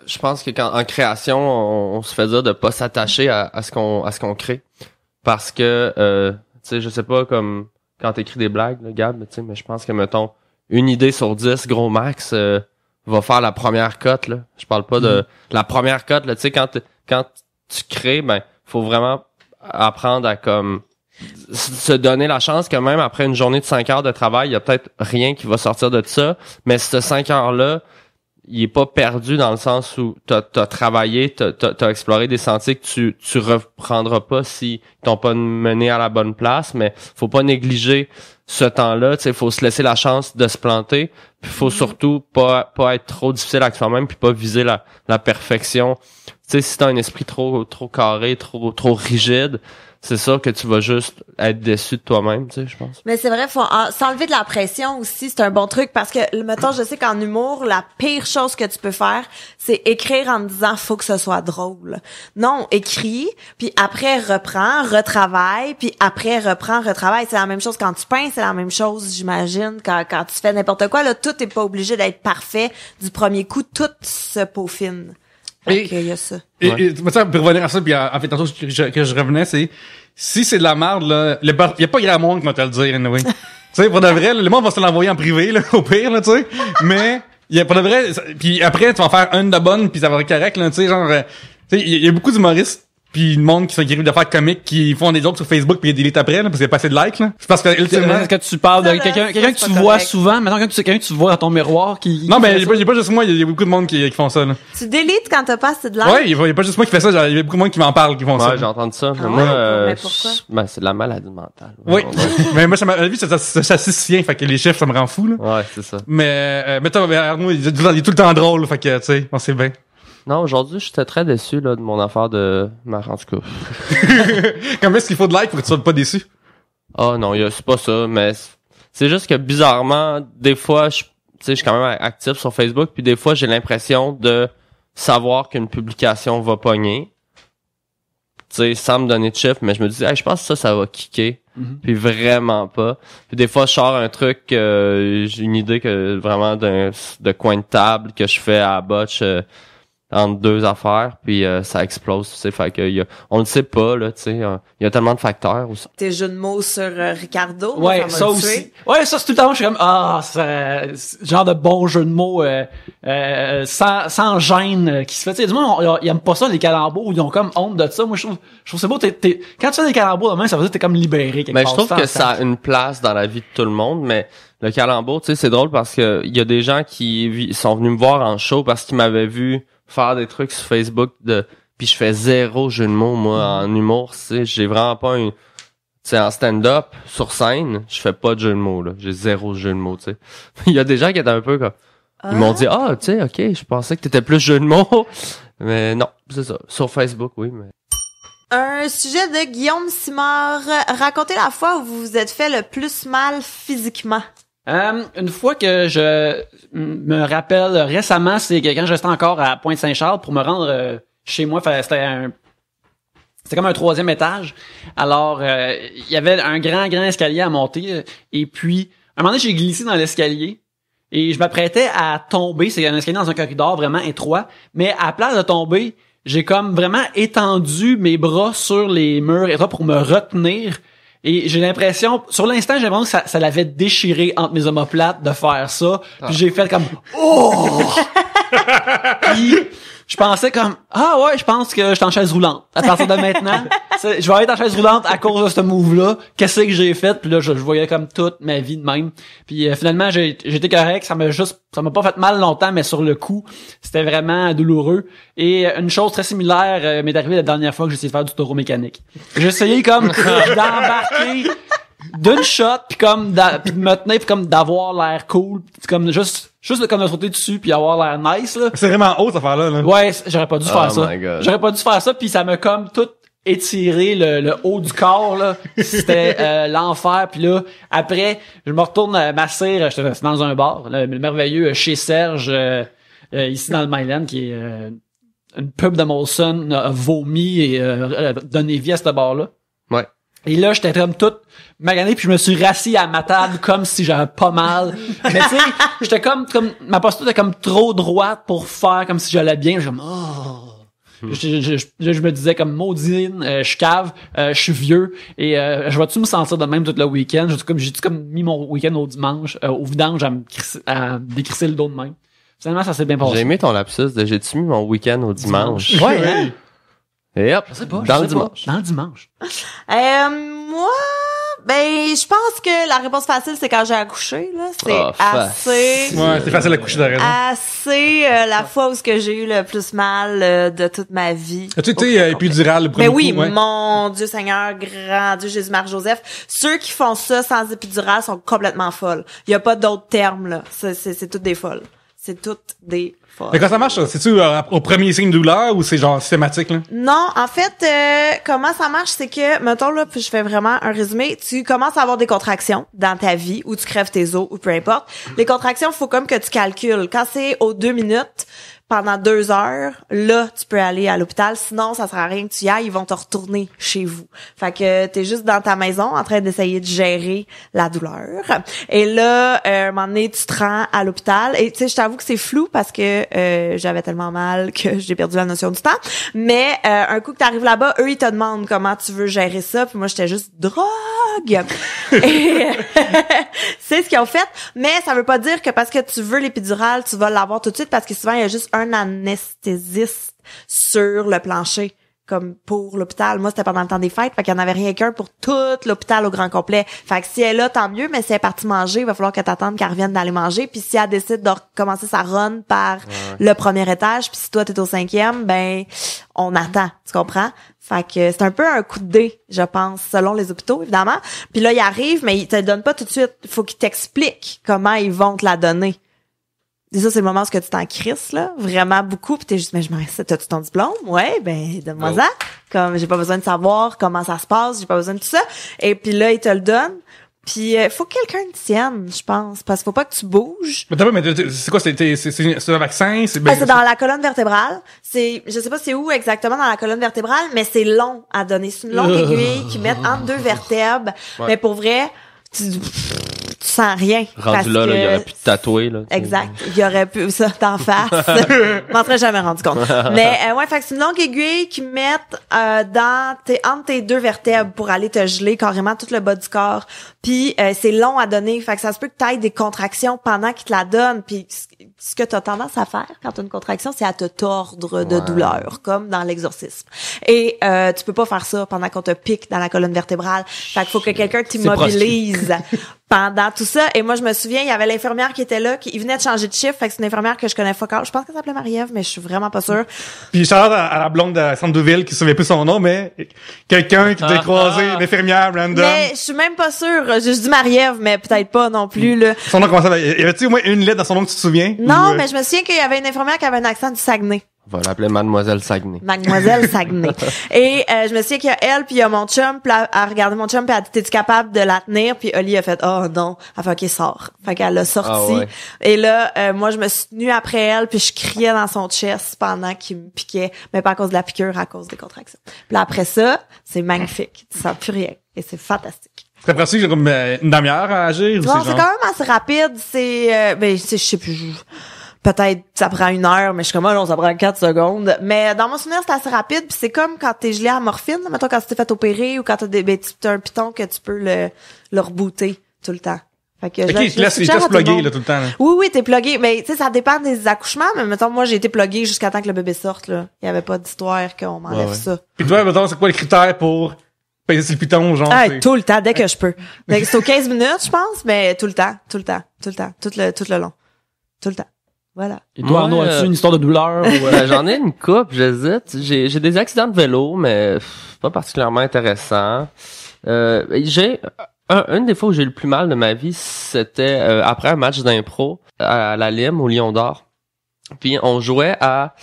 je pense que quand, en création, on se fait dire de pas s'attacher à ce qu'on crée. Parce que, tu sais, je sais pas, comme, quand t'écris des blagues, là, Gab, tu sais, mais je pense que, mettons, une idée sur 10, gros max, va faire la première cote, là. Je parle pas de la première cote, là. Tu sais, quand tu crées, ben, faut vraiment apprendre à, comme, se donner la chance que même après une journée de 5 heures de travail, il y a peut-être rien qui va sortir de ça. Mais ce 5 heures-là, il est pas perdu dans le sens où t'as travaillé, t'as exploré des sentiers que tu reprendras pas si t'ont pas mené à la bonne place, mais faut pas négliger ce temps-là, tu sais, faut se laisser la chance de se planter, puis faut surtout pas être trop difficile avec soi-même, puis pas viser la perfection. Tu sais, si t'as un esprit trop carré, trop rigide, c'est sûr que tu vas juste être déçu de toi-même, tu sais, je pense. Mais c'est vrai, faut s'enlever de la pression aussi, c'est un bon truc parce que, mettons, je sais qu'en humour, la pire chose que tu peux faire, c'est écrire en te disant faut que ce soit drôle. Non, écris, puis après reprends, retravaille, puis après reprends, retravaille. C'est la même chose quand tu peins, c'est la même chose, j'imagine, quand tu fais n'importe quoi, là, tout est pas obligé d'être parfait du premier coup, tout se peaufine. Et, il y a ça. Et pour revenir à ça, puis en fait, tantôt que je revenais, c'est, si c'est de la merde, là, y a pas grand monde qui va te le dire, anyway. Tu sais, pour de vrai, le monde va se l'envoyer en privé, là, au pire, là, tu sais. Mais, pour de vrai, puis après, tu vas faire une de bonne, puis ça va être correct, là, tu sais, genre, tu sais, il y a beaucoup d'humoristes, puis le monde qui sont écrivent d'affaires comiques, qui font des jokes sur Facebook, puis ils délite après, là, parce qu'il y a pas assez de likes, là. C'est parce que, ultimement. Est-ce que tu parles de quelqu'un que tu vois souvent, maintenant quelqu'un que tu vois dans ton miroir qui... Non, mais il y a pas juste moi, il y a beaucoup de monde qui font ça, là. Tu délites quand t'as pas assez de likes? Ouais, il y a pas juste moi qui fais ça, il y a beaucoup de monde qui m'en parle, qui font ça. Ouais, j'ai entendu ça. Ah Mais moi, mais pourquoi? c'est de la maladie mentale. Oui. Mais moi, à la vie, c'est statisticien, fait que les chiffres, ça me rend fou, là. Ouais, c'est ça. Mais Arnaud, il est tout le temps drôle, fait que, tu sais, on sait bien. Non, aujourd'hui, j'étais très déçu, là, de mon affaire de, en tout cas. Combien est-ce qu'il faut de likes pour que tu sois pas déçu? Ah, non, c'est pas ça, mais c'est juste que bizarrement, des fois, je suis quand même actif sur Facebook, puis des fois, j'ai l'impression de savoir qu'une publication va pogner. Tu sais, sans me donner de chiffres, mais je me dis, hey, je pense que ça va kicker. Puis vraiment pas. Puis des fois, je sors un truc, j'ai une idée que vraiment de coin de table que je fais à botch, entre deux affaires, puis ça explose, tu sais, fait que on le sait pas, là, tu sais, il y a tellement de facteurs aussi. Tes jeux de mots sur Ricardo. Ouais, ça aussi. Ouais, ça, c'est tout le temps, je suis comme, c'est genre de bon jeu de mots, sans gêne qui se fait. Tu sais, du moins, ils aiment pas ça, les calembours, ils ont comme honte de ça. Moi, je trouve c'est beau, quand tu fais des calembours demain, ça veut dire que t'es comme libéré quelque Mais part. je trouve que ça a une place dans la vie de tout le monde, mais le calembour, tu sais, c'est drôle parce que il y a des gens qui sont venus me voir en show parce qu'ils m'avaient vu faire des trucs sur Facebook puis je fais zéro jeu de mots, moi, en humour, tu sais, j'ai vraiment pas tu sais, en stand-up, sur scène, je fais pas de jeu de mots, là. J'ai zéro jeu de mots, tu sais. Il y a des gens qui étaient un peu comme, ils m'ont dit, tu sais, ok, je pensais que t'étais plus jeu de mots. Mais non, c'est ça. Sur Facebook, oui, mais. Un sujet de Guillaume Simard. Racontez la fois où vous vous êtes fait le plus mal physiquement. Une fois que je me rappelle récemment, c'est que quand je restais encore à Pointe-Saint-Charles pour me rendre chez moi, c'était comme un 3e étage. Alors, il y avait un grand escalier à monter. Et puis, à un moment donné, j'ai glissé dans l'escalier et je m'apprêtais à tomber. C'est un escalier dans un corridor vraiment étroit. Mais à la place de tomber, j'ai comme vraiment étendu mes bras sur les murs étroits pour me retenir. Et j'ai l'impression, sur l'instant, j'ai l'impression que ça l'avait déchiré entre mes omoplates de faire ça. Puis j'ai fait comme, oh! Puis je pensais comme, je pense que je suis en chaise roulante. À partir de maintenant, je vais être en chaise roulante à cause de ce move-là. Qu'est-ce que j'ai fait? Puis là, je voyais comme toute ma vie de même. Puis finalement, j'étais correct. Ça m'a pas fait mal longtemps, mais sur le coup, c'était vraiment douloureux. Et une chose très similaire m'est arrivée la dernière fois que j'ai essayé de faire du taureau mécanique. J'ai essayé comme d'embarquer d'une shot, puis comme puis de me tenir, puis comme d'avoir l'air cool, puis comme juste comme de sauter dessus puis avoir l'air nice là. C'est vraiment haut cette affaire là. Ouais, j'aurais pas dû faire ça. My God. J'aurais pas dû faire ça, puis ça m'a comme tout étiré le haut du corps là. C'était l'enfer. Puis là, après, je me retourne m'asseoir, j'étais dans un bar, le merveilleux chez Serge ici dans le Myland, qui est une pub de Molson a vomi et donné vie à ce bar-là. Ouais. Et là, j'étais comme toute maganée, puis je me suis rassis à ma table comme si j'avais pas mal. Mais tu sais, j'étais comme ma posture était comme trop droite pour faire comme si j'allais bien. J'étais comme je me disais comme maudine, je cave, je suis vieux et je vais-tu me sentir de même tout le week-end. J'ai comme mis mon week-end au dimanche, au vidange à décrisser le dos de même. Finalement, ça s'est bien passé. J'ai aimé ton lapsus de j'ai-tu mis mon week-end au dimanche. Ouais, hein? Et hop, Je sais pas, dans le dimanche. Dans le dimanche. Moi, Ben, je pense que la réponse facile, c'est quand j'ai accouché, là. C'est assez... Ouais, c'est facile à coucher, t'as raison. Assez la fois où ce que j'ai eu le plus mal de toute ma vie. As-tu été épidural le premier Ben oui, coup? Ouais. mon Dieu Seigneur, grand Dieu Jésus-Marie-Joseph. Ceux qui font ça sans épidural sont complètement folles. Il y a pas d'autres termes, là. C'est toutes des folles. C'est toutes des folles. Mais quand ça marche, c'est-tu au premier signe de douleur ou c'est genre systématique, là? Non, en fait, comment ça marche, c'est que, mettons, là, puis je fais vraiment un résumé, tu commences à avoir des contractions dans ta vie, où tu crèves tes os, ou peu importe. Les contractions, faut comme que tu calcules. Quand c'est aux 2 minutes, pendant 2 heures, là, tu peux aller à l'hôpital. Sinon, ça sert à rien que tu y ailles, ils vont te retourner chez vous. Fait que t'es juste dans ta maison en train d'essayer de gérer la douleur. Et là, un moment donné, tu te rends à l'hôpital. Et tu sais, je t'avoue que c'est flou parce que j'avais tellement mal que j'ai perdu la notion du temps. Mais un coup que t'arrives là-bas, eux, ils te demandent comment tu veux gérer ça. Puis moi, j'étais juste drogue. Et c'est ce qu'ils ont fait. Mais ça veut pas dire que parce que tu veux l'épidurale, tu vas l'avoir tout de suite parce que souvent, il y a juste un anesthésiste sur le plancher comme pour l'hôpital. Moi, c'était pendant le temps des fêtes, fait qu'il y en avait rien qu'un pour tout l'hôpital au grand complet. Fait que si elle est là, tant mieux, mais si elle est partie manger, il va falloir que t'attendes qu'elle revienne d'aller manger. Puis si elle décide de recommencer sa run par le premier étage, puis si toi, t'es au 5e, ben, on attend, tu comprends? Fait que c'est un peu un coup de dé, je pense, selon les hôpitaux, évidemment. Puis là, il arrive, mais il te le donne pas tout de suite. Il faut qu'il t'explique comment ils vont te la donner. Et ça, c'est le moment où tu t'en crisses, là, vraiment beaucoup, pis t'es juste, mais je m'en reste, t'as-tu ton diplôme? Ouais, ben, donne-moi ça. Comme, j'ai pas besoin de savoir comment ça se passe, j'ai pas besoin de tout ça. Et puis là, il te le donne. Puis faut que quelqu'un te tienne, je pense, parce qu'il faut pas que tu bouges. Mais d'abord, mais c'est quoi, c'est un vaccin? C'est C'est dans la colonne vertébrale. C'est, je sais pas c'est où exactement dans la colonne vertébrale, mais c'est long à donner. C'est une longue aiguille qui met entre 2 vertèbres. Ouais. Mais pour vrai, tu sens rien. Rendu là, il y aurait pu te tatouer, là. Exact. Il y aurait pu ça d'en face. Je m'en serais jamais rendu compte. Mais ouais, fait que c'est une longue aiguille qui met entre tes 2 vertèbres pour aller te geler carrément tout le bas du corps. Puis c'est long à donner. Fait que ça se peut que tu aies des contractions pendant qu'il te la donne. Puis ce que tu as tendance à faire quand tu as une contraction, c'est à te tordre de douleur, comme dans l'exorcisme. Et tu peux pas faire ça pendant qu'on te pique dans la colonne vertébrale. Fait qu'il faut que quelqu'un t'immobilise pendant tout ça. Et moi, je me souviens, il y avait l'infirmière qui était là, il venait de changer de chiffre. Fait que c'est une infirmière que je connais fuck. Je pense qu'elle s'appelait Marie-Ève, mais je suis vraiment pas sûre. Puis Charlotte à la blonde de Centre-Deauville qui se souvient plus son nom, mais quelqu'un qui t'a croisé, l'infirmière random. Mais je suis même pas sûre. Je dis Marie-Ève, mais peut-être pas non plus, là. Son nom comment ça? Y avait-tu au moins une lettre dans son nom que tu te souviens? Non, Ou, mais je me souviens qu'il y avait une infirmière qui avait un accent du Saguenay. On va l'appeler Mademoiselle Saguenay. Mademoiselle Saguenay. Et je me souviens qu'il y a elle, puis il y a mon chum, puis elle a regardé mon chum, puis elle a dit, t'es-tu capable de la tenir? Puis Oli a fait, oh non. Elle a fait, ok, sors. Fait qu'elle l'a sorti. Ah ouais. Et là, moi, je me suis tenue après elle, puis je criais dans son chest pendant qu'il me piquait, mais pas à cause de la piqûre, à cause des contractions. Puis là, après ça, c'est magnifique. Tu sens plus rien. Et c'est fantastique. c'est après ça, j'ai comme une demi-heure à agir? Non, c'est quand même assez rapide. C'est, je sais plus, peut-être ça prend 1 heure, mais je suis comme, non, ça prend 4 secondes. Mais dans mon souvenir, c'est assez rapide, puis c'est comme quand t'es gelé à morphine, mettons quand tu t'es fait opérer ou quand t'as un piton que tu peux le rebooter tout le temps. Fait que Ok, tu laisses plugger, là, tout le temps, là. Oui, t'es plugué. Mais, tu sais, ça dépend des accouchements, mais mettons, moi, j'ai été plugué jusqu'à temps que le bébé sorte, là. Il y avait pas d'histoire qu'on m'enlève ça. Puis toi, mettons, c'est quoi les critères pour payer sur le piton, genre? Ah, tout le temps, dès que je peux. C'est aux 15 minutes, je pense, mais tout le temps, tout le long. Tout le temps. Voilà. Et toi, Arnaud, as-tu une histoire de douleur? Ben, j'en ai une coupe, j'hésite. J'ai des accidents de vélo, mais pas particulièrement intéressants. Une des fois où j'ai eu le plus mal de ma vie, c'était après un match d'impro à la Lime, au Lion d'Or. Puis on jouait à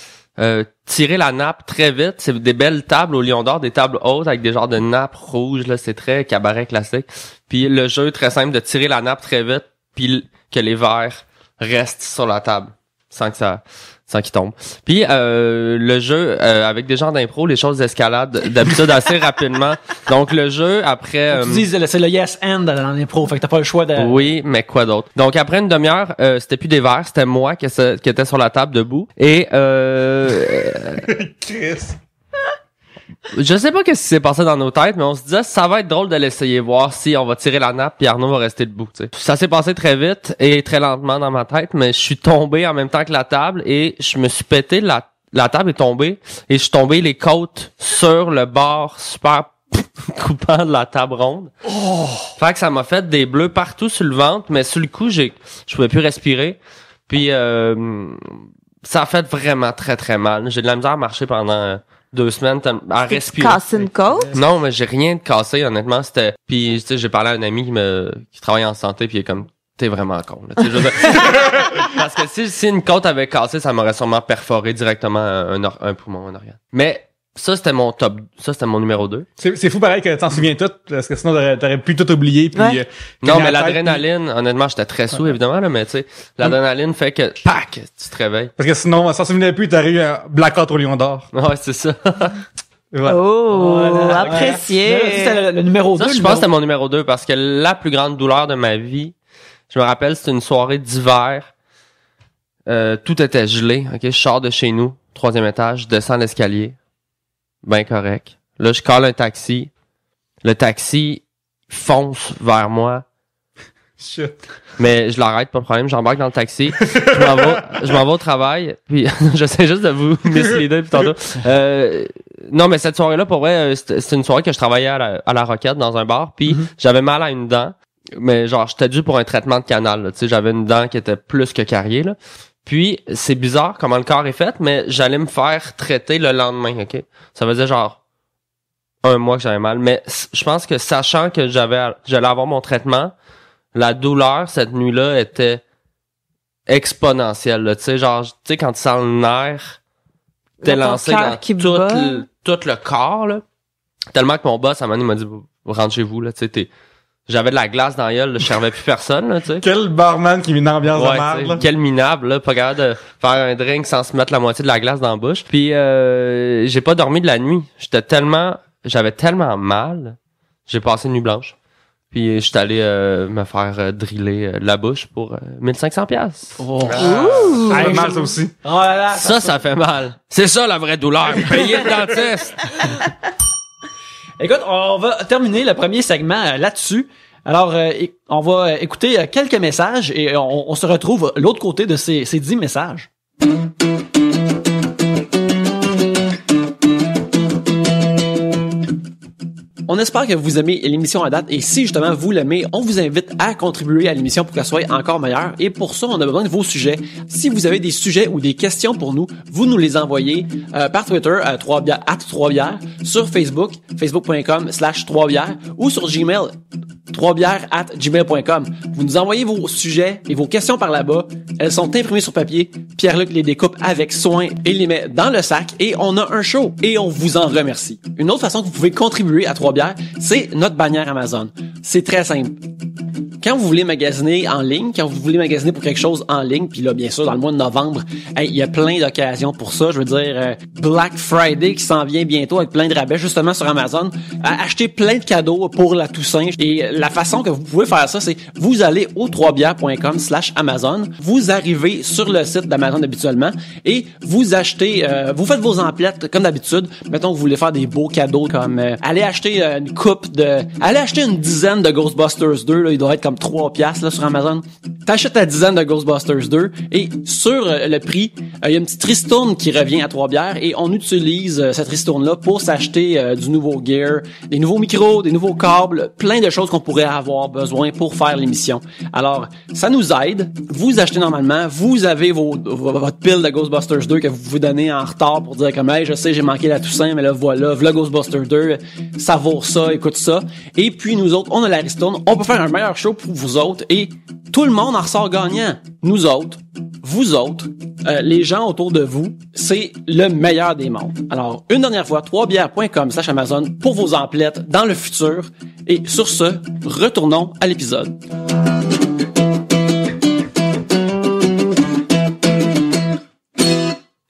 tirer la nappe très vite. C'est des belles tables au Lion d'Or, des tables hautes avec des genres de nappes rouges, là, c'est très cabaret classique. Puis le jeu très simple de tirer la nappe très vite, puis que les verres restent sur la table sans qu'ils tombent. Puis le jeu avec des genres d'impro, les choses escaladent d'habitude assez rapidement. Donc le jeu après Tu dis c'est le yes end dans l'impro, fait que t'as pas le choix de. Oui, mais quoi d'autre? Donc après une demi-heure, c'était plus des verres, c'était moi qui était sur la table debout et Chris. je sais pas qu'est-ce qui s'est passé dans nos têtes, mais on se disait ça va être drôle de l'essayer, voir si on va tirer la nappe puis Arnaud va rester debout. T'sais. Ça s'est passé très vite et très lentement dans ma tête, mais je suis tombé en même temps que la table et je me suis pété, la table est tombée et je suis tombé les côtes sur le bord super coupant de la table ronde. Fait que ça m'a fait des bleus partout sur le ventre, mais sur le coup, je pouvais plus respirer. Puis ça a fait vraiment très très mal. J'ai de la misère à marcher pendant 2 semaines à respirer. Casser une côte? Non, mais j'ai rien de cassé, honnêtement. Puis tu sais, j'ai parlé à un ami qui travaille en santé, puis il est comme, t'es vraiment con. Là, je veux dire. Parce que si une côte avait cassé, ça m'aurait sûrement perforé directement un poumon, un organe. Mais ça, c'était mon numéro 2. C'est fou pareil que t'en souviens tout, parce que sinon t'aurais pu tout oublier. Puis, Ouais. Non, mais l'adrénaline, honnêtement, j'étais très sous, évidemment, là, mais tu sais, l'adrénaline fait que, pac, tu te réveilles. Parce que sinon, s'en souvenait plus, t'aurais eu un blackout au Lion d'Or. Ouais, c'est ça. Et voilà. Oh, Voilà. apprécié. Ouais. C'était le numéro 2. Ça, je pense que c'était mon numéro 2 parce que la plus grande douleur de ma vie, je me rappelle, c'était une soirée d'hiver. Tout était gelé. Ok, je sors de chez nous, 3e étage, je descends l'escalier. Ben correct. Là, je colle un taxi. Le taxi fonce vers moi. Shit. Mais je l'arrête, pas de problème. J'embarque dans le taxi. Je m'en vais au travail. Puis j'essaie juste de vous misleader depuis tantôt. Non, mais cette soirée-là, pour vrai, c'était une soirée que je travaillais à la Roquette dans un bar. Puis j'avais mal à une dent. Mais genre, j'étais dû pour un traitement de canal. Là. Tu sais, j'avais une dent qui était plus que cariée. Là. Puis c'est bizarre comment le corps est fait, mais j'allais me faire traiter le lendemain. Ok, ça faisait genre 1 mois que j'avais mal. Mais je pense que sachant que j'allais avoir mon traitement, la douleur cette nuit-là était exponentielle. Tu sais, genre, tu sais, quand tu sens le nerf, t'es Ton lancé cœur dans qui tout bat. tout le corps. Là. Tellement que mon boss, à un moment donné, m'a dit « Rentre chez vous. » là, tu sais, j'avais de la glace dans la gueule, là, je servais plus personne. Là, tu sais. Quel barman qui met une ambiance de Ouais, merde, t'sais, là. quel minable, là, pas capable de faire un drink sans se mettre la moitié de la glace dans la bouche. Puis j'ai pas dormi de la nuit. J'avais tellement mal, j'ai passé une nuit blanche. Puis j'étais allé me faire driller la bouche pour 1500 $. Oh. Ouh. Ça fait mal, ça aussi. Oh là là, Ça fait mal. C'est ça la vraie douleur. Payer le dentiste. Écoute, on va terminer le premier segment là-dessus. Alors, on va écouter quelques messages et on se retrouve de l'autre côté de ces 10 messages. On espère que vous aimez l'émission à date et si justement vous l'aimez, on vous invite à contribuer à l'émission pour qu'elle soit encore meilleure et pour ça, on a besoin de vos sujets. Si vous avez des sujets ou des questions pour nous, vous nous les envoyez par Twitter à 3bières, sur Facebook, facebook.com/3bières ou sur Gmail, 3bières@gmail.com. Vous nous envoyez vos sujets et vos questions par là-bas. Elles sont imprimées sur papier. Pierre-Luc les découpe avec soin et les met dans le sac et on a un show et on vous en remercie. Une autre façon que vous pouvez contribuer à 3 bières, c'est notre bannière Amazon. C'est très simple. Quand vous voulez magasiner en ligne, quand vous voulez magasiner pour quelque chose en ligne, puis là, bien sûr, dans le mois de novembre, il y a plein d'occasions pour ça. Je veux dire, Black Friday qui s'en vient bientôt avec plein de rabais, justement, sur Amazon. Acheter plein de cadeaux pour la Toussaint. Et la façon que vous pouvez faire ça, c'est vous allez au 3bières.com/Amazon. Vous arrivez sur le site d'Amazon habituellement et vous achetez, vous faites vos emplettes comme d'habitude. Mettons que vous voulez faire des beaux cadeaux comme, allez acheter allez acheter une dizaine de Ghostbusters 2, là, il doit être comme 3 piastres là, sur Amazon. T'achètes ta dizaine de Ghostbusters 2 et sur le prix, il y a une petite ristourne qui revient à 3 bières et on utilise cette ristourne-là pour s'acheter du nouveau gear, des nouveaux micros, des nouveaux câbles, plein de choses qu'on pourrait avoir besoin pour faire l'émission. Alors, ça nous aide. Vous achetez normalement, vous avez votre pile de Ghostbusters 2 que vous vous donnez en retard pour dire comme, hey, je sais, j'ai manqué la Toussaint, mais là, voilà Ghostbusters 2, ça vaut ça, écoute ça. Et puis, nous autres, on a la ristourne, on peut faire un meilleur show pour vous autres et tout le monde en ressort gagnant. Nous autres, vous autres, les gens autour de vous, c'est le meilleur des mondes. Alors, une dernière fois, 3bières.com/Amazon pour vos emplettes dans le futur. Et sur ce, retournons à l'épisode.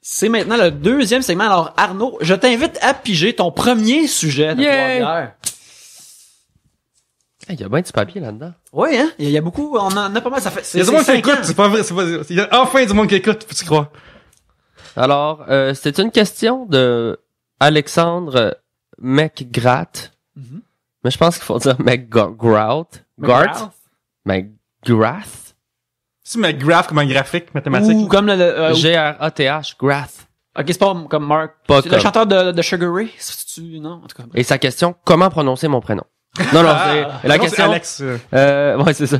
C'est maintenant le deuxième segment. Alors, Arnaud, je t'invite à piger ton premier sujet de 3 bières. Il y a bien du papier là-dedans. Oui, hein? Il y a beaucoup, on en a pas mal, ça fait, Il y a du monde qui écoute, c'est pas vrai, il y a enfin du monde qui écoute, faut-tu croire. Alors, c'était une question de Alexandre McGrath. Mhm. Mais je pense qu'il faut dire McGrath. McGrath. C'est McGrath comme un graphique mathématique. Ou comme Grath. Grath. Ok, c'est pas comme Mark. Pas C'est le comme. chanteur de Sugar Ray? C'est-tu, non? En tout cas. Et sa question, comment prononcer mon prénom? Non, non, c'est la Non, c'est question. Alex. Ouais, c'est ça.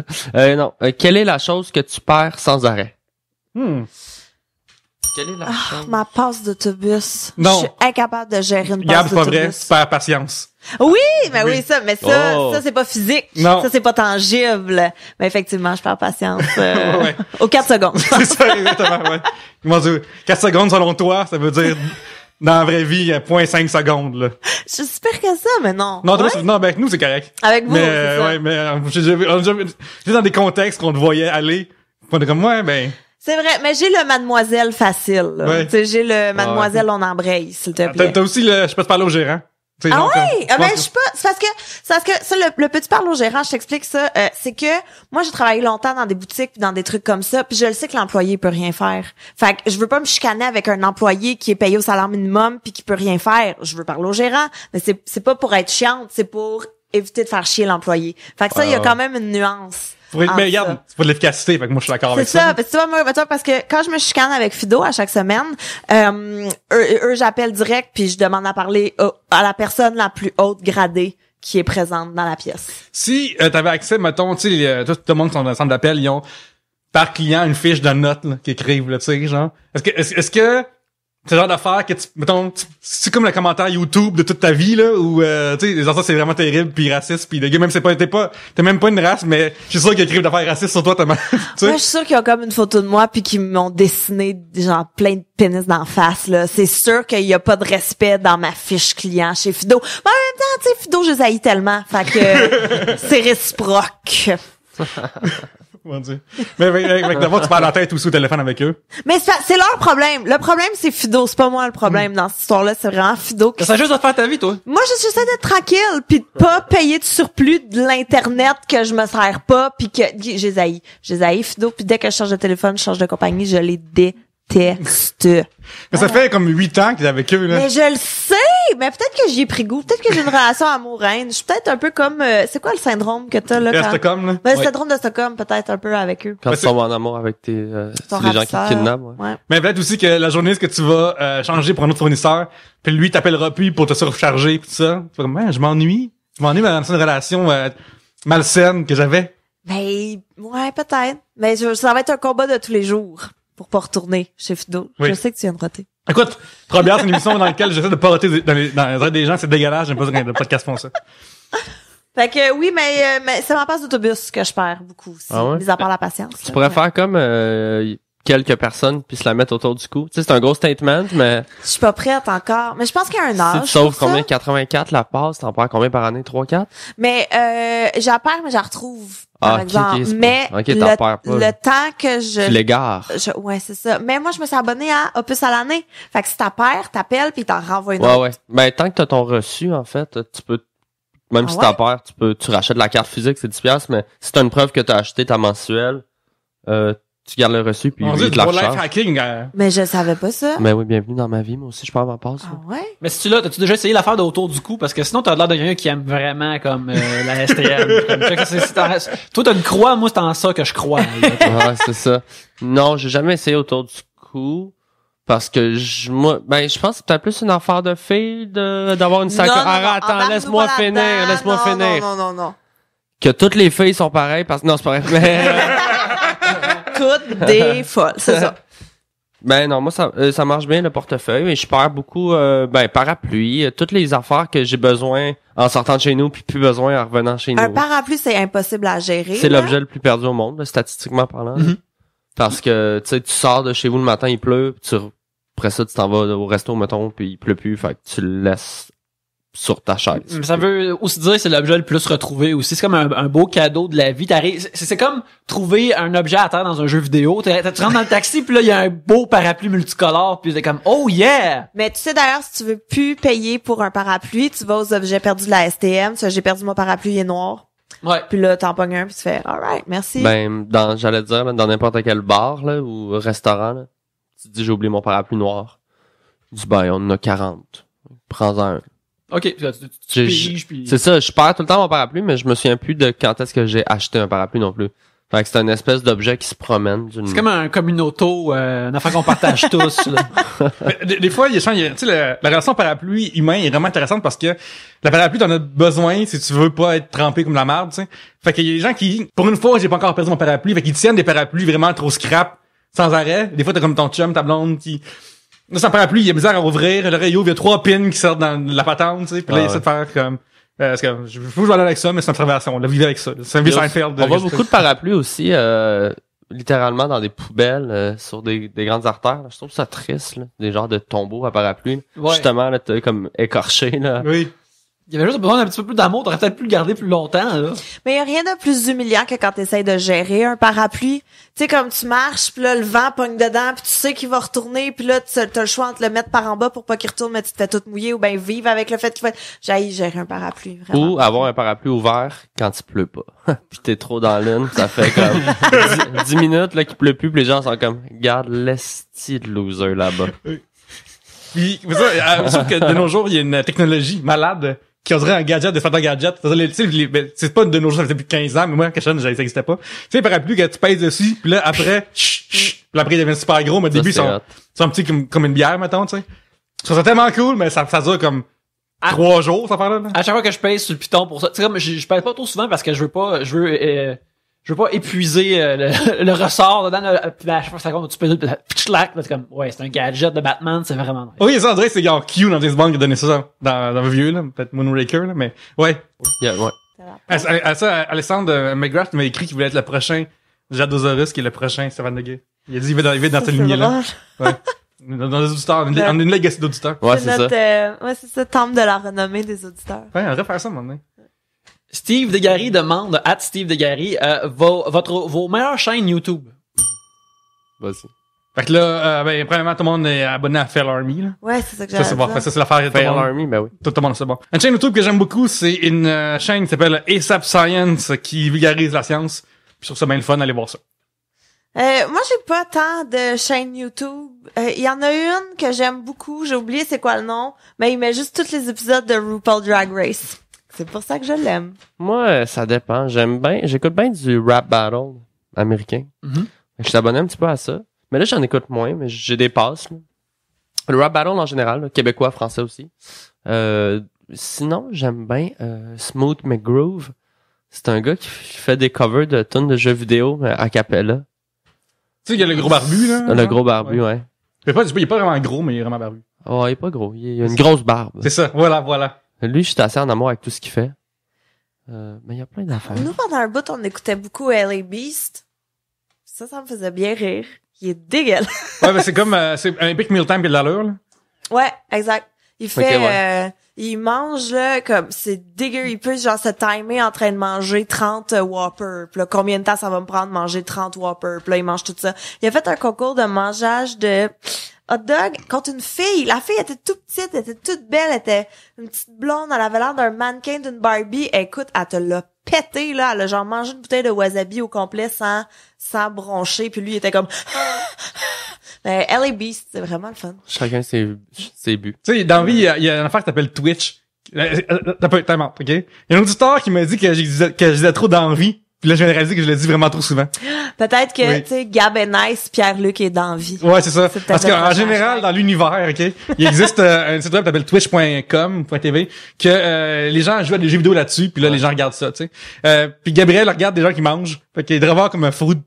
Non. Quelle est la chose que tu perds sans arrêt? Quelle est la chose? Ma passe d'autobus. Non. Je suis incapable de gérer une Gab, passe c'est pas vrai. d'autobus. Tu perds patience. Oui, mais Oui. oui, ça, mais ça, Oh. ça c'est pas physique. Non. Ça c'est pas tangible. Mais effectivement, je perds patience Ouais. aux 4 secondes. C'est ça, exactement, ouais. Comment dire, 4 secondes selon toi, ça veut dire, dans la vraie vie, 0.5 secondes, là. Je suis pire que ça, mais non. Non, Ouais? non, ben, avec nous, c'est correct. Avec vous, Mais, c'est ça. ouais, mais, j'ai dans des contextes qu'on te voyait aller. On est comme, ouais, ben, C'est vrai, mais j'ai le mademoiselle facile. là. Ouais. Tu sais, j'ai le mademoiselle on embraye, s'il te plaît. t'as aussi je peux te parler au gérant. Tu sais, Ah genre, oui, comme, mais je suis pas, c'est parce que ça le petit parle au gérant, je t'explique ça, c'est que moi j'ai travaillé longtemps dans des boutiques puis dans des trucs comme ça, puis je le sais que l'employé peut rien faire. Fait que je veux pas me chicaner avec un employé qui est payé au salaire minimum puis qui peut rien faire. Je veux parler au gérant, mais c'est pas pour être chiante, c'est pour éviter de faire chier l'employé. Fait que ça il y a quand même une nuance. mais entre regarde, ça. c'est pas de l'efficacité, fait que moi, je suis d'accord C'est avec ça, ça. parce que tu vois, moi, tu vois, parce que quand je me chicane avec Fido à chaque semaine, eux j'appelle direct puis je demande à parler à la personne la plus haute gradée qui est présente dans la pièce. Si t'avais accès, mettons, tu sais, tout le monde qui sont dans le centre d'appel, ils ont par client une fiche de notes là, qu'ils écrivent, là, tu sais, genre. Est-ce que c'est le genre d'affaire que mettons, c'est comme le commentaire YouTube de toute ta vie, là, où, tu sais, les enfants, c'est vraiment terrible, puis raciste, puis le gars, même, t'es même pas une race, mais je suis sûr qu'ils écrivent d'affaires racistes sur toi, tu Moi, sais. je suis sûre qu'ils ont comme une photo de moi puis qu'ils m'ont dessiné genre plein de pénis d'en face là. C'est sûr qu'il y a pas de respect dans ma fiche client chez Fido. Mais en même temps, tu sais, Fido, je les haïs tellement, fait que c'est réciproque. Comment dire. Mais d'abord, tu parles la tête aussi au téléphone avec eux. Mais c'est leur problème. Le problème, c'est Fido. C'est pas moi le problème dans cette histoire-là. C'est vraiment Fido qui... Ça juste de faire ta vie, toi. Moi, j'essaie d'être tranquille puis de pas payer de surplus de l'internet que je me sers pas puis que je les haïs. Je les haïs, Fido, puis dès que je change de téléphone, je change de compagnie, je les déteste. Mais ça fait comme 8 ans qu'il est avec eux, là. Mais je le sais, mais peut-être que j'y ai pris goût, peut-être que j'ai une relation amoureuse. Je suis peut-être un peu comme c'est quoi le syndrome que t'as là quand... Reste comme, là. Ouais, le syndrome de Stockholm peut-être un peu avec eux. Quand Mais tu tombes en amour avec Ton les gens qui te ravisseur. kidnappent, ouais. Ouais. Mais peut-être aussi que la journée que tu vas changer pour un autre fournisseur, puis lui t'appellera plus pour te surcharger pis tout ça. Tu vas comme, je m'ennuie dans une relation malsaine que j'avais. Ben ouais, peut-être. Mais ça va être un combat de tous les jours pour pas retourner chez Fido. Oui. Je sais que tu viens de roter. Écoute, Trop Bière, c'est une émission dans laquelle j'essaie de pas roter dans les oreilles des gens, c'est dégueulasse, j'aime pas quand les podcasts font ça. Fait que oui, mais c'est ma passe d'autobus que je perds beaucoup aussi, Ah ouais? mis à part la patience. Tu pourrais faire comme quelques personnes puis se la mettre autour du cou. Tu sais, c'est un gros statement, mais Je suis pas prête encore, mais je pense qu'il y a un si âge. tu sauves pour ça. combien? 84 la passe, t'en perds combien par année? 3-4? Mais j'en perds, mais j'en retrouve, par Ah, ok, exemple. ok, c'est pas- mais ok, t'en perds pas. le temps que Tu l'égares. ouais, c'est ça. Mais moi, je me suis abonnée à Opus à l'année. Fait que si t'as perds, t'appelles puis t'en renvoies une Ouais, autre. ouais. Ben, tant que t'as ton reçu, en fait, tu peux, même Ah si ouais? t'as peur, tu rachètes la carte physique, c'est 10$, mais si t'as une preuve que t'as acheté ta mensuelle, tu gardes le reçu puis On il dit te la du life recharge. hacking. Mais je savais pas ça. Mais oui, bienvenue dans ma vie, moi aussi, je perds ma passe. Ah ouais? Mais si tu l'as, t'as-tu déjà essayé l'affaire de autour du cou? Parce que sinon, t'as l'air de quelqu'un qui aime vraiment comme la STM. Comme, check, toi, t'as une croix, moi, c'est en ça que je crois. là. Ouais, c'est ça. Non, j'ai jamais essayé autour du cou. Parce que je pense que c'est peut-être plus une affaire de fille d'avoir une sacoche. Arrête, attends, embarque-nous laisse-moi pas finir, là-dedans. laisse-moi Non, finir. Non. Que toutes les filles sont pareilles parce que, non, c'est pas vrai. Mais, Toutes des folles, c'est ça. ben non, moi ça marche bien le portefeuille, mais je perds beaucoup parapluie, toutes les affaires que j'ai besoin en sortant de chez nous puis plus besoin en revenant chez nous. Un parapluie, c'est impossible à gérer. C'est là. l'objet le plus perdu au monde, là, statistiquement parlant. là. Mhm. Parce que tu sais, tu sors de chez vous le matin, il pleut, puis après ça tu t'en vas au resto mettons, puis il pleut plus, fait que tu le laisses sur ta chaise. Mais ça veut aussi dire que c'est l'objet le plus retrouvé aussi. C'est comme un beau cadeau de la vie. C'est comme trouver un objet à terre dans un jeu vidéo. Tu rentres dans le taxi, puis là, il y a un beau parapluie multicolore, puis c'est comme « Oh yeah! Mais tu sais d'ailleurs, si tu veux plus payer pour un parapluie, tu vas aux objets perdus de la STM, tu fais, j'ai perdu mon parapluie, il est noir. » Ouais. Puis là, t'en pognes un, puis tu fais « Alright, merci. » Ben j'allais dire là, dans n'importe quel bar là ou restaurant là, tu te dis j'ai oublié mon parapluie noir. Tu dis ben on en a 40. Prends-en un. OK. Tu J'ai- piges, puis... C'est ça, je perds tout le temps mon parapluie, mais je me souviens plus de quand est-ce que j'ai acheté un parapluie non plus. Fait que c'est une espèce d'objet qui se promène d'une... C'est comme un communauto, une affaire qu'on partage tous, là. Mais des fois, tu sais, la relation parapluie humain est vraiment intéressante parce que la parapluie, t'en as besoin si tu veux pas être trempé comme la merde, tu sais. Fait qu'il y a des gens qui, pour une fois, j'ai pas encore perdu mon parapluie, fait qu'ils tiennent des parapluies vraiment trop scrap, sans arrêt. Des fois, t'as comme ton chum, ta blonde qui... Là, sans parapluie, il y a bizarre à ouvrir, l'oreille ouvre, il y a 3 pins qui sortent dans la patente, tu sais. Puis là, il essaie de faire comme... parce que faut que je vais aller avec ça, mais c'est une observation. On l'a vécu avec ça. C'est un vieux Seinfeld. On voit beaucoup de parapluies aussi, littéralement dans des poubelles, sur des grandes artères. Je trouve ça triste, là. Des genres de tombeaux à parapluie. Ouais. Justement, là, t'as comme écorché, là. Oui. Il y avait juste besoin d'un petit peu plus d'amour, t'aurais peut-être pu le garder plus longtemps, là. Mais il y a rien de plus humiliant que quand t'essayes de gérer un parapluie. Tu sais, comme tu marches, puis là, le vent pogne dedans, puis tu sais qu'il va retourner, puis là, t'as le choix entre le mettre par en bas pour pas qu'il retourne, mais tu te fais tout mouiller, ou bien vivre avec le fait qu'il va... J'haïs gérer un parapluie, vraiment. Ou avoir un parapluie ouvert quand il pleut pas. Puis t'es trop dans l'une, ça fait comme 10 minutes là qu'il pleut plus, puis les gens sont comme garde l'esti de loser là-bas. Puis, mais ça, je trouve que de nos jours, il y a une technologie malade qui oserait un gadget de faire un gadget. C'est pas de nos jours, ça fait depuis 15 ans, mais moi, ça n'existait pas. Tu sais, le parapluie, que tu pèses dessus, puis là, après, puis après, il devient super gros, mais au début, c'est un petit comme une bière, mettons, tu sais. Ça serait tellement cool, mais ça dure comme 3 jours, ça faire là. À chaque fois que je pèse sur le piton pour ça, tu sais, comme, je pèse pas trop souvent parce que je veux pas épuiser le ressort dedans, puis à chaque fois que ça compte, tu pèses, puis là, c'est comme, ouais, c'est un gadget de Batman, c'est vraiment nice. Oui, ça, on dirait que c'est genre Q dans James Bond qui a donné ça dans le vieux, là. Peut-être Moonraker, là, mais ouais. Yeah, ouais. Alexandre McGrath m'a écrit qu'il voulait être le prochain Jadosaurus, qui est le prochain Stéphane Leguay. Il a dit, il va dans cette lignée-là. Ouais. Dans les auditeurs, on a une legacy d'auditeurs. Ouais, c'est ça. Ouais, c'est ça, temple de la renommée des auditeurs. Ouais, on devrait faire ça, maintenant. Steve Desgaris demande, @Steve Desgaris, vos meilleures chaînes YouTube. Vas-y. Fait que là, premièrement, tout le monde est abonné à Fail Army, là. Ouais, c'est ça que Ça, j'avais c'est bon. dit. Fait, ça, c'est l'affaire de tout Fail le monde. Army, ben oui. Tout le monde, c'est bon. Une chaîne YouTube que j'aime beaucoup, c'est une chaîne qui s'appelle ASAP Science, qui vulgarise la science. Puis sur ça, bien le fun, allez voir ça. Moi, j'ai pas tant de chaînes YouTube. Il y en a une que j'aime beaucoup. J'ai oublié c'est quoi le nom. Mais il met juste tous les épisodes de RuPaul Drag Race. C'est pour ça que je l'aime. Moi, ça dépend. J'écoute bien du rap battle américain. Mhm. Je suis abonné un petit peu à ça. Mais là, j'en écoute moins, mais j'ai des passes, là. Le rap battle en général, là, québécois, français aussi. Sinon, j'aime bien Smooth McGroove. C'est un gars qui fait des covers de tunes de jeux vidéo a cappella. Tu sais, il y a le gros barbu, là. Le gros barbu, ouais. Il est pas vraiment gros, mais il est vraiment barbu. Oh, il est pas gros. Il a une grosse barbe. C'est ça, voilà. Lui, je suis assez en amour avec tout ce qu'il fait. Mais il y a plein d'affaires. Nous, pendant un bout, on écoutait beaucoup LA Beast. Ça me faisait bien rire. Il est dégueulasse. Ouais, mais c'est comme, c'est un Epic Mealtime pis de l'allure, là. Ouais, exact. Il fait, Ok, ouais. il mange, là, comme, c'est dégueu. Il peut, genre, se timer en train de manger 30 Whopper. Puis là, combien de temps ça va me prendre de manger 30 Whopper? Puis là, il mange tout ça. Il a fait un concours de mangeage de hot dog contre une fille. La fille était toute petite, elle était toute belle, elle était une petite blonde, elle avait l'air d'un mannequin d'une Barbie. Écoute, elle te l'a pété, là. Elle a genre mangé une bouteille de wasabi au complet sans broncher. Puis lui, il était comme... Mais LA Beast, c'est vraiment le fun. Chacun ses buts. Tu sais, dans la vie, il y a une affaire qui s'appelle Twitch. T'as mort, ok? Il y a un auditeur qui m'a dit que je disais trop d'envie. Puis là, je viens de réaliser que je l'ai dit vraiment trop souvent. Peut-être que, Oui. tu sais, Gab est nice, Pierre-Luc est dans vie. Ouais, c'est ça. C'est peut-être Parce le qu'en prochain général, hashtag. dans l'univers, ok, il existe un site web qui s'appelle twitch.com.tv que les gens jouent à des jeux vidéo là-dessus, puis là, les gens regardent ça, tu sais. Puis Gabriel regarde des gens qui mangent. Fait qu'il devrait avoir comme un food...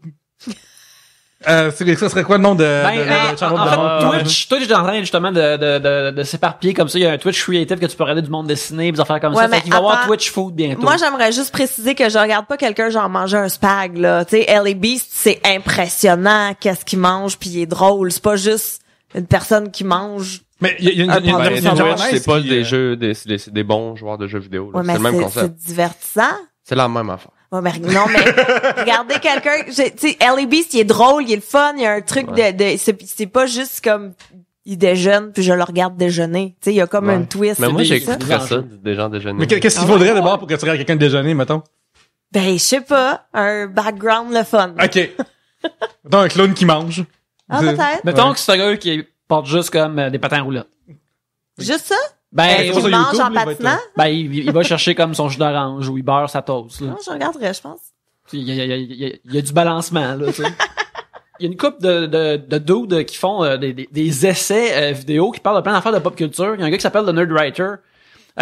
ça serait quoi le nom de channel en de fait, monde? Twitch est en train justement de s'éparpiller comme ça. Il y a un Twitch creative que tu peux regarder du monde dessiné, des affaires comme Ouais, ça. mais Fait qu'il va y avoir attends. Twitch food bientôt. Moi, j'aimerais juste préciser que je regarde pas quelqu'un genre manger un spag, là. Tu sais, LA Beast, c'est impressionnant qu'est-ce qu'il mange, puis il est drôle. C'est pas juste une personne qui mange. Mais il y a Un une pendant il y a une Twitch, japonaise c'est pas qui, des jeux, c'est des bons joueurs de jeux vidéo, là. Ouais, mais C'est le même c'est concept. divertissant. C'est la même affaire. Ouais, mais non, mais regardez quelqu'un, tu sais, LA Beast, il est drôle, il est le fun, il y a un truc c'est pas juste comme il déjeune puis je le regarde déjeuner. Tu sais, il y a comme Ouais. un twist. Mais moi, des- j'écouterais ça, des gens déjeuner. Mais qu'est-ce qu'il faudrait d'abord pour que tu regardes quelqu'un déjeuner, mettons? Ben, je sais pas, un background le fun. OK. Mettons un clown qui mange. Ah, peut-être. Mettons que c'est un gars qui porte juste comme des patins roulants. Juste ça? Ben, c'est pas Il sur mange YouTube, en il va être, patinant? il va chercher comme son jus d'orange ou il beurre sa toast, là. Non, je regarderais, je pense. Il y a du balancement, là, tu sais. Il y a une couple de dudes qui font des essais vidéo qui parlent de plein d'affaires de pop culture. Il y a un gars qui s'appelle The Nerd Writer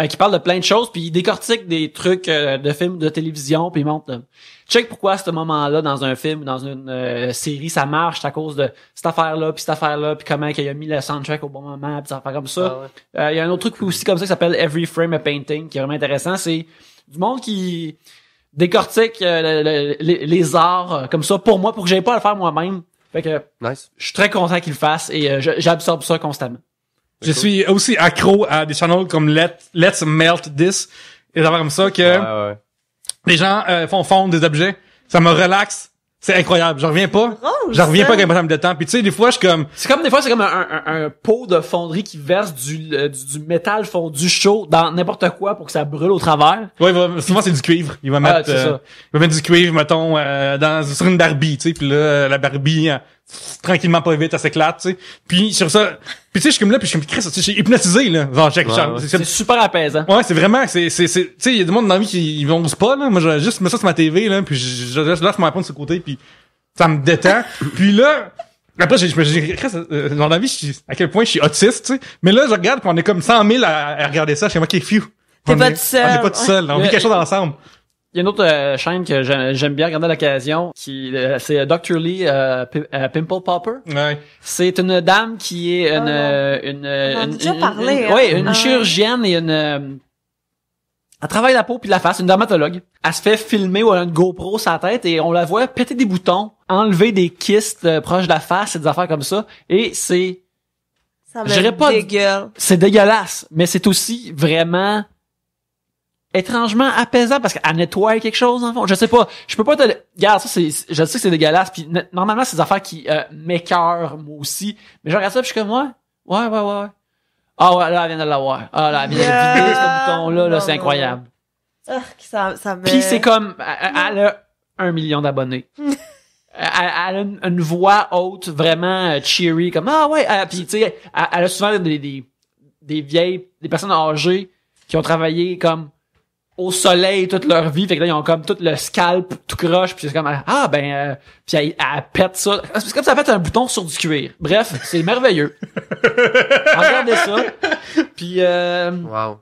qui parle de plein de choses, puis il décortique des trucs de films de télévision, puis il montre check pourquoi à ce moment-là dans un film ou dans une série ça marche à cause de cette affaire-là, puis cette affaire-là, puis comment qu'il a mis le soundtrack au bon moment, puis des affaires comme ça. Ah ouais. Il y a un autre truc aussi comme ça qui s'appelle Every Frame a Painting qui est vraiment intéressant. C'est du monde qui décortique les arts comme ça pour moi, pour que j'aie pas à le faire moi-même. Fait que Nice. je suis très content qu'il le fasse et j'absorbe ça constamment. Je suis aussi accro à des channels comme Let's Melt This et des affaires comme ça que Ouais. les gens font fondre des objets. Ça me relaxe. C'est incroyable. J'en reviens pas. Drôle, J'en reviens ça. pas quand même de temps. Puis tu sais, des fois, je suis comme... C'est comme des fois c'est comme un pot de fonderie qui verse du métal fondu chaud dans n'importe quoi pour que ça brûle au travers. Ouais, souvent c'est du cuivre. Il va mettre, c'est ça. il va mettre du cuivre, mettons, sur une Barbie, tu sais. Puis là, la Barbie, tranquillement pas vite, elle s'éclate, tu sais. Puis sur ça, puis tu sais, je suis comme là, puis je suis comme Chris, je suis hypnotisé là. Genre, C'est super apaisant. Ouais, c'est vraiment, tu sais, il y a des monde dans la vie qui ils osent pas là. Moi, je juste mets ça sur ma TV là, puis je lâche mon iPhone de ce côté, puis ça me détend. Puis là. Après, j'ai dans la vie, à quel point je suis autiste, tu sais. Mais là, je regarde, puis on est comme 100 000 à regarder ça. Je suis comme, OK, phew. T'es pas On tout seul. est pas tout seul. On vit quelque chose ensemble. Il y a une autre chaîne que j'aime bien regarder à l'occasion qui c'est Dr. Lee Pimple Popper. Ouais. C'est une dame qui est On en a déjà parlé, hein. ouais, une Ah. chirurgienne et elle travaille la peau puis la face, une dermatologue. Elle se fait filmer ou elle a une GoPro sur la tête et on la voit péter des boutons, enlever des kystes proches de la face et des affaires comme ça. Et c'est Ça J'irais me pas- dégueule. c'est dégueulasse, mais c'est aussi vraiment étrangement apaisant parce qu'elle nettoie quelque chose en fond. Je sais pas, je peux pas te regarde ça, je sais que c'est dégueulasse puis normalement c'est des affaires qui m'écœurent moi aussi, mais je regarde ça puis je suis comme ouais. Ah ouais, là elle vient de l'avoir. Ah là elle vient de vider ce bouton là, Non, c'est incroyable. Ça me... Puis c'est comme elle a 1 million d'abonnés. Elle a une voix haute vraiment cheery comme ah ouais puis tu sais elle a souvent des personnes âgées qui ont travaillé comme au soleil toute leur vie, fait que là ils ont comme tout le scalp tout croche puis c'est comme puis elle pète ça. C'est comme ça pète un bouton sur du cuir. Bref, c'est merveilleux. Regardez ça. Puis Wow.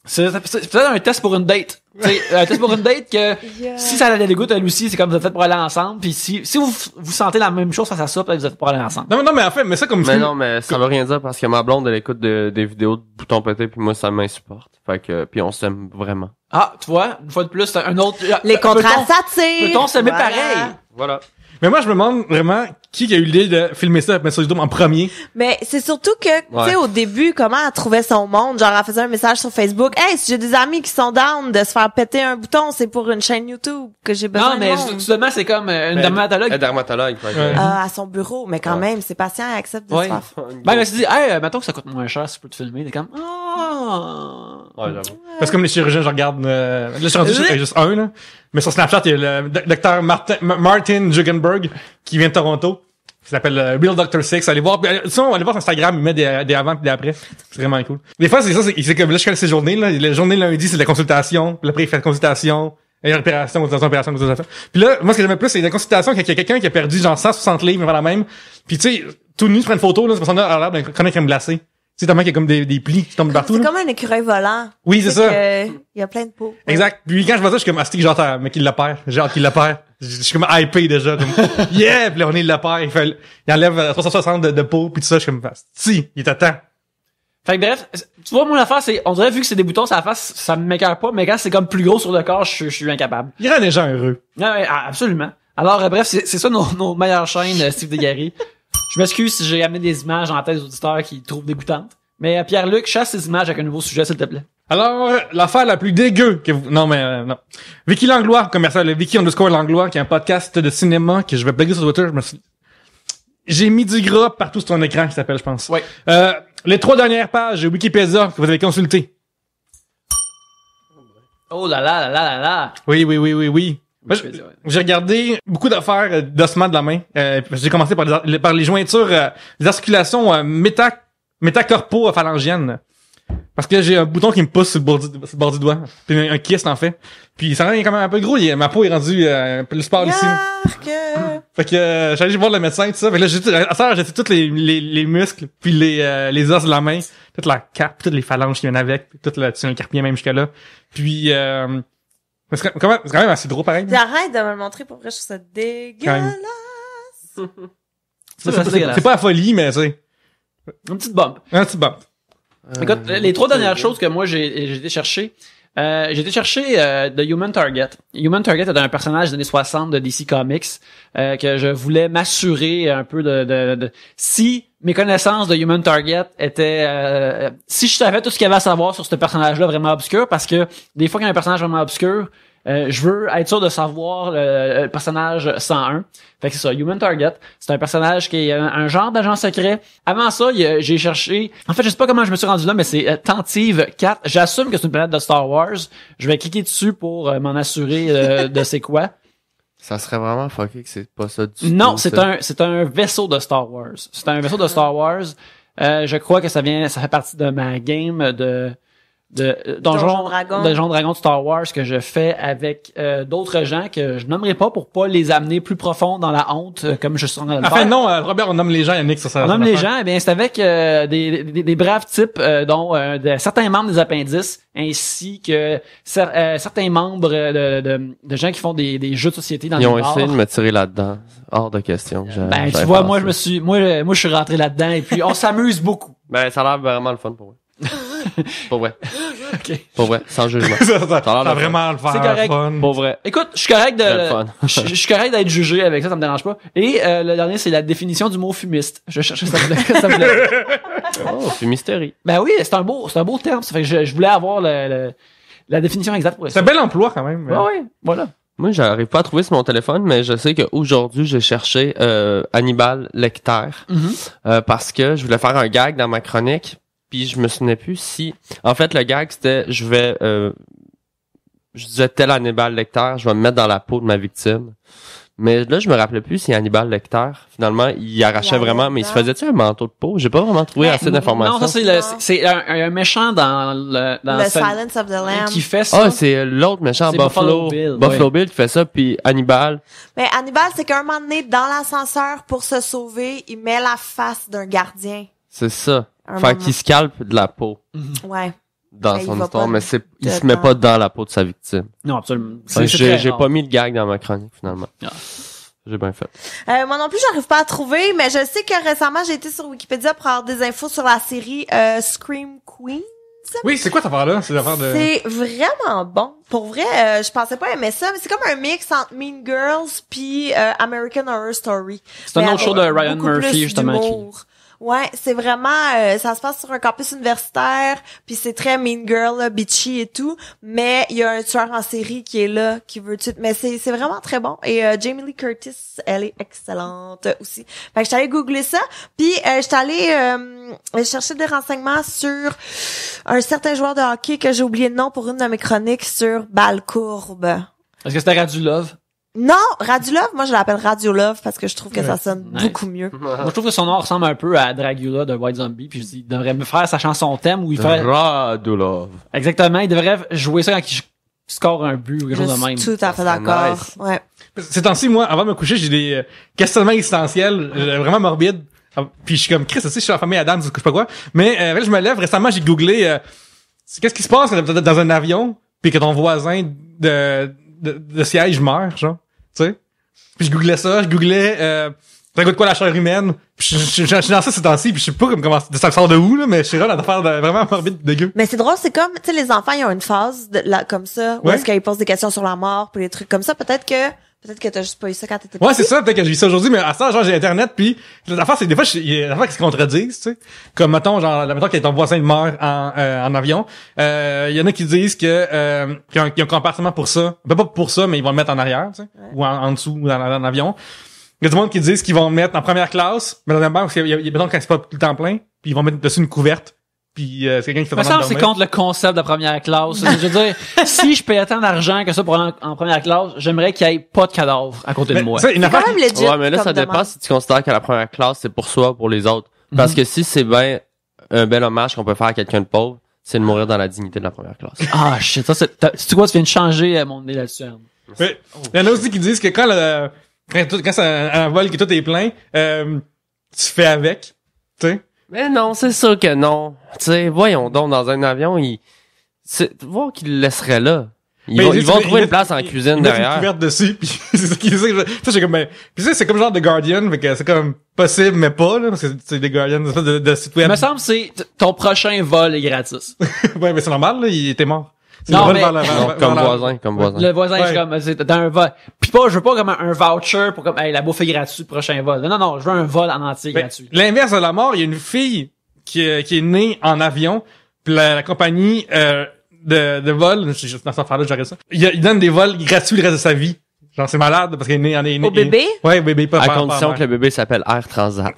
c'est peut-être un test pour une date. Tu sais, un test pour une date que Yeah. si ça la dégoûte à Lucie, c'est comme vous êtes fait pour aller ensemble. Puis si vous sentez la même chose face à ça, peut-être vous êtes fait pour aller ensemble. Non, mais en fait, mais ça comme Mais film. non, mais ça veut rien dire parce que ma blonde, elle écoute des vidéos de boutons pétés puis moi, ça m'insupporte. Fait que, puis on s'aime vraiment. Ah, tu vois, une fois de plus, c'est un autre. Les contrats Peut-on- s'attirent. Peut-on s'aimer Voilà. pareil? Voilà. Mais moi, je me demande vraiment qui a eu l'idée de filmer ça et de mettre sur YouTube en premier. Mais c'est surtout que, tu sais, Ouais. au début, comment elle trouvait son monde. Genre, elle faisait un message sur Facebook. Hey, si j'ai des amis qui sont down de se faire péter un bouton, c'est pour une chaîne YouTube que j'ai besoin Non, mais de monde. soudainement, c'est comme une Elle est dermatologue. dermatologue. Fait que, Ouais. À son bureau. Mais quand Ouais. même, c'est patient, elle accepte de Ouais. se faire. Ben, elle s'est dit, hey, mettons que ça coûte moins cher si je peux te filmer. T'es comme, Ouais, j'avoue. Parce que comme les chirurgiens, je regarde, là, je suis rendu juste un, là. Mais sur Snapchat, il y a le docteur Martin Jugenberg, qui vient de Toronto. Qui s'appelle Real Dr. Six. Allez voir, sinon, allez voir sur Instagram, il met des avant et des après. C'est vraiment cool. Des fois, c'est ça, c'est comme là, je connais ces journées, là. La journée lundi, c'est de la consultation. Puis après, il fait la consultation. Et opération, consultation. Puis là, moi, ce que j'aimais plus, c'est la consultation quand il y a quelqu'un qui a perdu genre 160 livres, mais la même. Puis tu sais, tout nu, tu prends une photo, là, cette personne-là a l'air d'un chronique crème glacée. Tu sais, tellement qu'il y a comme des plis qui tombent partout, C'est là. comme un écureuil volant. Oui, c'est Tu sais ça. que il y a plein de peaux. Exact. Puis quand je vois ça, je suis comme, asti que j'entends, mais qu'il la perd. J'ai hâte qu'il la perd. Je suis comme hypé déjà, comme, yeah! Puis là, on est la perd. Il enlève 360 de peau, puis tout ça, je suis comme, si, il est à temps. Fait que bref, tu vois, mon affaire, c'est, on dirait, vu que c'est des boutons sur la face, ça me m'écoeure pas, mais quand c'est comme plus gros sur le corps, je suis incapable. Il rend les gens heureux. Ouais, absolument. Alors, bref, c'est ça nos meilleures chaînes, Steve Desgaris. Je m'excuse si j'ai amené des images en tête des auditeurs qui trouvent dégoûtantes. Mais Pierre-Luc, chasse ces images avec un nouveau sujet, s'il te plaît. Alors, l'affaire la plus dégueu que vous... Non, mais non. Vicky Langlois, commercial, Vicky _Langlois, qui est un podcast de cinéma que je vais plugger sur Twitter. J'ai mis du gras partout sur ton écran, qui s'appelle, je pense. Ouais. Les 3 dernières pages de Wikipédia que vous avez consultées. Oh là là là là là là. Oui. Moi, Wikipédia, ouais. j'ai regardé beaucoup d'affaires d'ossements de la main. J'ai commencé par les jointures, les articulations métacorpo-phalangiennes. Parce que j'ai un bouton qui me pousse sur le bord du doigt. Puis un kyste, en fait. Puis ça rend quand même un peu gros. Ma peau est rendue un peu le sport ici. Fait que j'allais voir le médecin, tout ça. Fait que là, j'ai tous les muscles, puis les os de la main, toute la cape, toutes les phalanges qui viennent avec, puis tout le carpien même jusqu'à là. Puis c'est quand même assez gros pareil. Arrête de me le montrer, pour vrai, je trouve ça dégueulasse. C'est pas la folie, mais c'est Une petite bump. un petit bump. Écoute, les 3 dernières choses que moi j'ai été chercher, The Human Target. Human Target est un personnage des années 60 de DC Comics que je voulais m'assurer un peu de si mes connaissances de Human Target étaient si je savais tout ce qu'il y avait à savoir sur ce personnage-là vraiment obscur, parce que des fois qu'il y a un personnage vraiment obscur, je veux être sûr de savoir le personnage 101. Fait que c'est ça, Human Target. C'est un personnage qui est un genre d'agent secret. Avant ça, j'ai cherché... En fait, je sais pas comment je me suis rendu là, mais c'est Tentive 4. J'assume que c'est une planète de Star Wars. Je vais cliquer dessus pour m'en assurer de c'est quoi. Ça serait vraiment fucké que c'est pas ça du Non, tout, c'est un vaisseau de Star Wars. C'est un vaisseau de Star Wars. Je crois que ça fait partie de ma game de Donjon Dragon de Star Wars que je fais avec d'autres gens que je nommerai pas pour pas les amener plus profond dans la honte comme je suis en train de le faire. Enfin non, Robert, on nomme les gens, Yannick, ça. On nomme les gens, eh bien c'est avec des braves types dont certains membres des appendices ainsi que certains membres de gens qui font des jeux de société dans les Ils ont bars. essayé de me tirer là-dedans. Hors de question. Ben tu vois, moi je suis rentré là-dedans et puis on s'amuse beaucoup. Ben ça a l'air vraiment le fun pour moi. Pour vrai. OK. Pour vrai, sans jugement. ça Ça a l'air vraiment le faire. C'est correct. Fun. Pour vrai. Écoute, je suis correct Le fun. je suis correct d'être jugé avec ça me dérange pas. Et le dernier, c'est la définition du mot fumiste. Je cherchais ça me plaît. Oh, fumisterie. Ben oui, c'est un beau terme. Ça fait que je voulais avoir la définition exacte pour ça. C'est un bel emploi quand même. Ouais, voilà. Moi, j'arrive pas à trouver sur mon téléphone, mais je sais qu'aujourd'hui, j'ai cherché Hannibal Lecter parce que je voulais faire un gag dans ma chronique. Puis je me souvenais plus si... En fait, le gag, c'était... Je disais tel Hannibal Lecter, je vais me mettre dans la peau de ma victime. Mais là, je me rappelais plus si Hannibal Lecter, finalement, il arrachait vraiment... Mais il se faisait-tu un manteau de peau? J'ai pas vraiment trouvé assez d'informations. Non, ça, c'est un méchant dans le Silence of the Lambs. qui fait ça. Ah, c'est l'autre méchant, C'est Buffalo Bill qui fait ça, puis Hannibal... Mais Hannibal, c'est qu'un moment donné, dans l'ascenseur, pour se sauver, il met la face d'un gardien. C'est ça. Un Fait moment. qu'il scalpe de la peau Ouais. dans Mais il son va histoire, pas mais il se met pas dans la peau de sa victime. Non, absolument. J'ai pas mis le gag dans ma chronique, finalement. Ah. J'ai bien fait. Moi non plus, j'arrive pas à trouver, mais je sais que récemment, j'ai été sur Wikipédia pour avoir des infos sur la série Scream Queen. Oui, c'est quoi cette affaire-là? C'est l'affaire de... C'est vraiment bon. Pour vrai, je pensais pas aimer ça, mais c'est comme un mix entre Mean Girls puis American Horror Story. C'est un Mais autre show de avec Ryan beaucoup Murphy, plus justement, qui... d'humour. Ouais, c'est vraiment ça se passe sur un campus universitaire, puis c'est très mean girl, là, bitchy et tout, mais il y a un tueur en série qui est là, qui veut tuer, mais c'est vraiment très bon. Et Jamie Lee Curtis, elle est excellente aussi. Fait que j'étais allée googler ça, puis j'étais allée chercher des renseignements sur un certain joueur de hockey que j'ai oublié le nom pour une de mes chroniques sur Balcourbe. Est-ce que c'était Radulov? Non, Radulov, moi je l'appelle Radiolove parce que je trouve que ça sonne Nice. beaucoup mieux. Moi, je trouve que son nom ressemble un peu à Dracula de White Zombie, puis je dis, il devrait me faire sa chanson thème où il ferait... Radulov. Exactement, il devrait jouer ça quand il score un but ou quelque chose de Je même. suis tout à fait Ça serait d'accord. nice. Ouais. Ces temps-ci, moi, avant de me coucher, j'ai des questionnements existentiels vraiment morbides. Puis je suis comme, Chris, tu sais, je suis en famille Adams, je sais pas quoi. Mais là, je me lève, récemment, j'ai googlé qu'est-ce qui se passe quand t'es dans un avion puis que ton voisin de siège meurt, genre, tu sais. Puis je googlais ça, ça goûte quoi la chair humaine. Puis je suis dans ça ces temps-ci, puis je sais pas comment ça sort de où, là, mais je suis là dans affaire vraiment morbide dégueu. Mais c'est drôle, c'est comme, tu sais, les enfants, ils ont une phase comme ça, où Ouais. est-ce qu'ils posent des questions sur la mort, puis des trucs comme ça. Peut-être que t'as juste pas eu ça quand t'étais Ouais, petit. c'est ça, peut-être que j'ai vu ça aujourd'hui, mais à ça, genre, j'ai Internet, puis l'affaire, c'est des fois, il y a des affaires qui se contredisent, tu sais. Comme, mettons, que ton voisin meurt en avion. Il y en a qui disent qu'il y a un compartiment pour ça. Ben, pas pour ça, mais ils vont le mettre en arrière, tu sais. Ouais. Ou en dessous, dans l'avion. Il y a du monde qui disent qu'ils vont le mettre en première classe, mais dans la banque, il y a mettons, quand c'est pas tout le temps plein, puis ils vont mettre dessus une couverte. Puis c'est quelqu'un qui fait Ça me semble que c'est dormir. contre le concept de la première classe. Je veux dire, si je paye tant d'argent que ça pour aller en première classe, j'aimerais qu'il y ait pas de cadavre à côté de Mais, moi. tu sais, une C'est affaire quand même legit. Ouais, mais là, ça comme dépend demande. si tu considères que la première classe, c'est pour soi ou pour les autres. Parce que si c'est ben un bel hommage qu'on peut faire à quelqu'un de pauvre, c'est de mourir dans la dignité de la première classe. Ah, shit, ça, c'est quoi, tu viens de changer mon nez là-dessus, Arnaud. Mais, il y en a aussi qui disent que quand c'est un vol que tout est plein, tu fais avec, tu sais. Mais non, c'est sûr que non. Tu sais, voyons donc, dans un avion, voir qu'ils le laisseraient là. Ils vont trouver une place en cuisine derrière. Une couverte dessus, puis c'est ça qu'ils disent. Ça, j'ai comme, ben, puis c'est comme genre The Guardian, fait que c'est comme possible, mais pas, là, parce que c'est The Guardian de site web. Il me semble que c'est ton prochain vol est gratis. Ouais, mais c'est normal, là, il était mort. C'est Non, le vol mais- vers la- Non, vers comme la- voisin. Le voisin, Ouais. c'est comme, c'est dans un vol. Pis pas, je veux pas comme un voucher pour comme, hey, la bouffe est gratuite, prochain vol. Non, je veux un vol en entier Ben, gratuit. l'inverse de la mort, il y a une fille qui est née en avion, puis la compagnie de vol, dans cette affaire-là, j'arrête ça. Il donne des vols gratuits le reste de sa vie. Genre, c'est malade, parce qu'elle est née. Au bébé? Ouais, bébé, pas À pas- condition pas- que le bébé s'appelle Air Transat.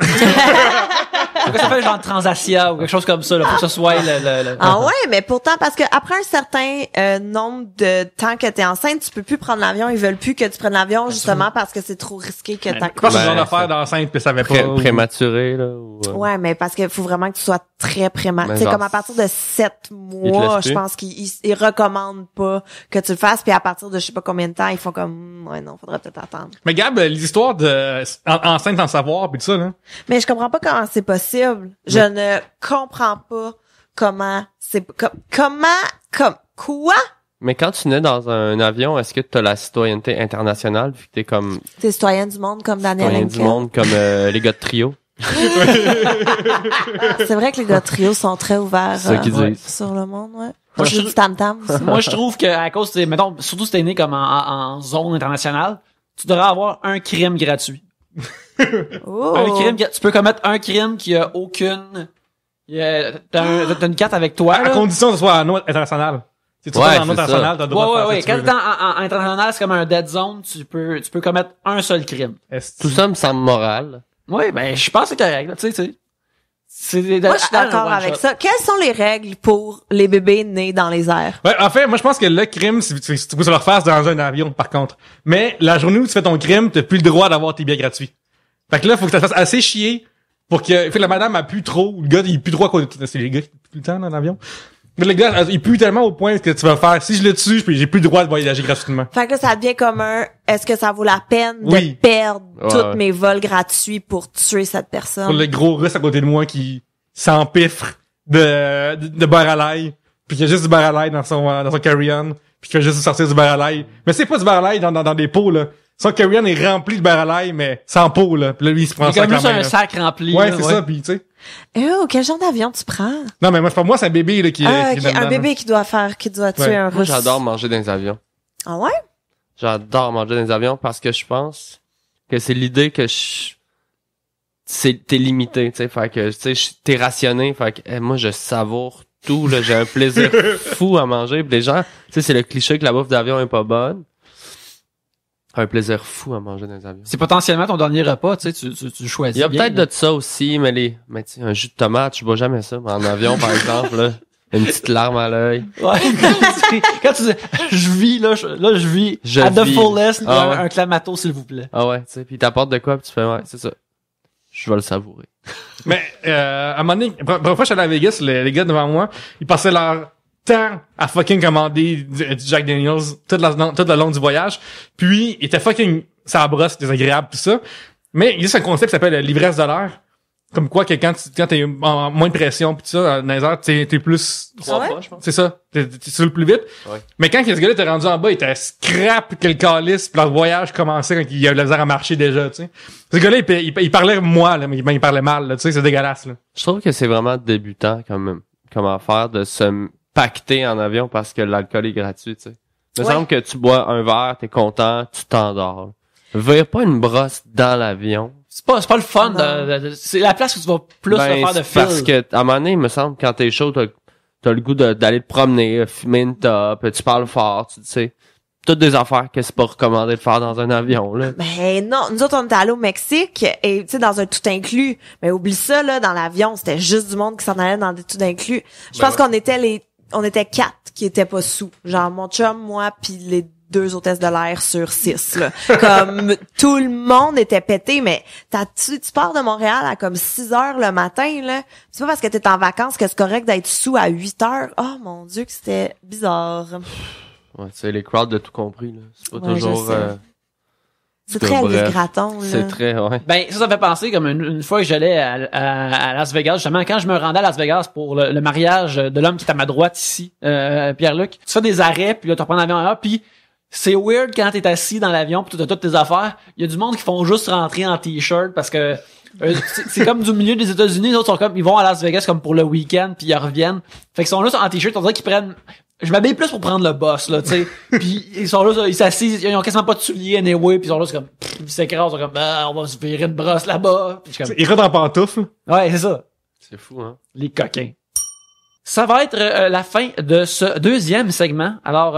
Pourquoi ça fait genre Transasia ou quelque chose comme ça, là, faut que ce soit le... Ah ouais, mais pourtant, parce que après un certain nombre de temps que t'es enceinte, tu peux plus prendre l'avion. Ils veulent plus que tu prennes l'avion, justement, parce que c'est trop risqué que Je pense t'accouches. que c'est le genre Ben, d'affaire d'enceinte, puis ça avait pas. Prématuré, là. Ou, Ouais, mais parce qu'il faut vraiment que tu sois très prématuré. Mais Tu sais, genre, comme à partir de 7 te mois, laissent je plus? pense qu'ils recommandent pas que tu le fasses. Puis à partir de je sais pas combien de temps, ils font comme, ouais, non, faudrait peut-être attendre. Mais Gab, les histoires de enceinte sans savoir, puis tout ça, là. Mais je comprends pas comment c'est possible. Je ne comprends pas comment c'est, quoi? Mais quand tu nais dans un avion, est-ce que tu as la citoyenneté internationale, vu que t'es comme T'es citoyen du monde comme Daniel citoyen du Henkel. monde, comme les gars de trio? C'est vrai que les gars de trio sont très ouverts C'est ça qu'ils disent. sur le monde, ouais. Moi, Moi, je je dis tam-tam. aussi. Moi, je trouve que à cause, mettons, surtout si t'es né comme en zone internationale, tu devrais avoir un crime gratuit. Oh. Un crime, tu peux commettre un crime qui a aucune, t'as une carte avec toi, À là. condition que ce soit en note international. Si tu Ouais, vas en c'est note ça. international, t'as le droit de faire Ouais. ce Quand que tu t'es veux. en international, c'est comme un dead zone, tu peux commettre un seul crime. Est-ce- Tout ça me semble moral. Oui, ben, je pense que c'est correct, là, tu sais. C'est Moi, je suis d'accord avec ça. Quelles sont les règles pour les bébés nés dans les airs? Ouais, en fait, moi, je pense que le crime, c'est tu peux se le refaire dans un avion, par contre. Mais la journée où tu fais ton crime, t'as plus le droit d'avoir tes billets gratuits. Fait que là, faut que ça te fasse assez chier pour que la madame a plus trop, ou le gars, il pue trop à cause de, c'est les gars qui puent tout le temps dans l'avion. Mais le gars, il pue tellement au point que tu vas faire, si je le tue, j'ai plus le droit de voyager gratuitement. Fait que là, ça devient comme est-ce que ça vaut la peine Oui. de perdre Ouais, tous ouais. mes vols gratuits pour tuer cette personne? Pour le gros russe à côté de moi qui s'empiffre de beurre à l'ail, puis qui a juste du beurre à l'ail dans son carry-on, puis qui fait juste sortir du beurre à l'ail. Mais c'est pas du beurre à l'ail dans des pots, là. Son carry-on est rempli de beurre à l'ail, mais sans pot, là. Puis là, lui, il se prend C'est ça comme avec juste la main, un là. sac rempli. Ouais, là, c'est ça, puis tu sais. Oh, quel genre d'avion tu prends? Non, mais moi, c'est un bébé, là, qui Ah, est ok, là-dedans, un là. bébé qui doit tuer Ouais. un Moi, russe. j'adore manger dans les avions. Ah ouais? J'adore manger dans les avions parce que je pense que c'est l'idée que t'es limité, tu sais, fait que, tu sais, t'es rationné, fait que, moi, je savoure tout, là, j'ai un plaisir fou à manger, pis les gens, tu sais, c'est le cliché que la bouffe d'avion est pas bonne. Un plaisir fou à manger dans les avions. C'est potentiellement ton dernier repas, tu sais, tu choisis. Il y a bien, peut-être là. de ça aussi, mais tu sais, un jus de tomate, je bois jamais ça, mais en avion, par exemple, là, une petite larme à l'œil. Ouais. Quand tu dis, je vis, là, je vis Je at the vis. fullest, Ah ouais. un clamato, s'il vous plaît. Ah ouais, tu sais, pis t'apportes de quoi, pis tu fais, ouais, c'est ça. Je vais le savourer. Mais, à un moment donné, la première fois que je suis allé à Vegas, les gars devant moi, ils passaient leur temps à fucking commander du Jack Daniels tout le long du voyage. Puis, ils étaient fucking, ça brosse, désagréable, tout ça. Mais, il y a un concept qui s'appelle l'ivresse de l'air. Comme quoi que quand t'es en moins de pression pis tout ça, dans les airs, t'es plus... Ah ouais? fois, je pense. C'est ça. T'es sur le plus vite. Ouais. Mais quand ce gars-là était rendu en bas, il était scrap que le calice, pis leur voyage commençait quand il avait la misère à marcher déjà, tu sais. Ce gars-là, il parlait moi, là, mais il parlait mal, là, tu sais, c'est dégueulasse, là. Je trouve que c'est vraiment débutant comme affaire de se pacter en avion parce que l'alcool est gratuit, tu sais. Il me Ouais. semble que tu bois un verre, t'es content, tu t'endors. Vire pas une brosse dans l'avion. C'est pas le fun Non. c'est la place où tu vas plus Ben, te faire de c'est parce fil. que, à un moment donné, il me semble, quand t'es chaud, t'as le goût d'aller te promener, fumer une top, tu parles fort, tu sais. Toutes des affaires que c'est pas recommandé de faire dans un avion, là. Ben non, nous autres on était allés au Mexique et tu sais dans un tout inclus. Mais oublie ça là, dans l'avion, c'était juste du monde qui s'en allait dans des tout inclus. Je pense qu'on était 4 qui étaient pas sous. Genre mon chum, moi puis les 2 hôtesses de l'air sur 6, là. Comme, tout le monde était pété, mais tu pars de Montréal à comme 6 heures le matin, là. C'est pas parce que t'es en vacances que c'est correct d'être sous à 8 heures. Oh, mon Dieu, que c'était bizarre. Ouais, c'est les crowds de tout compris, là. C'est pas Ouais, toujours, je sais. C'est très bref, Elvis Gratton, là. c'est très, ouais. Ben, ça fait penser comme une fois que j'allais à Las Vegas, justement, quand je me rendais à Las Vegas pour le mariage de l'homme qui est à ma droite ici, Pierre-Luc, tu fais des arrêts, puis là, tu reprends l'avion ailleurs, puis c'est weird quand t'es assis dans l'avion pis t'as toutes tes affaires. Il y a du monde qui font juste rentrer en t-shirt parce que c'est comme du milieu des États-Unis, les autres sont comme, ils vont à Las Vegas comme pour le week-end puis ils reviennent. Fait qu'ils sont là en t-shirt, on dirait qu'ils prennent, je m'habille plus pour prendre le boss, là, tu sais. Puis ils sont là, ils s'assisent, ils ont quasiment pas de souliers anyway, puis ils sont là, c'est comme, ils s'écrasent, ils sont comme, on va se virer une brosse là-bas. Puis je suis comme, Il rentre en pantoufle. ouais, c'est ça. C'est fou, hein. Les coquins. Ça va être la fin de ce deuxième segment. Alors,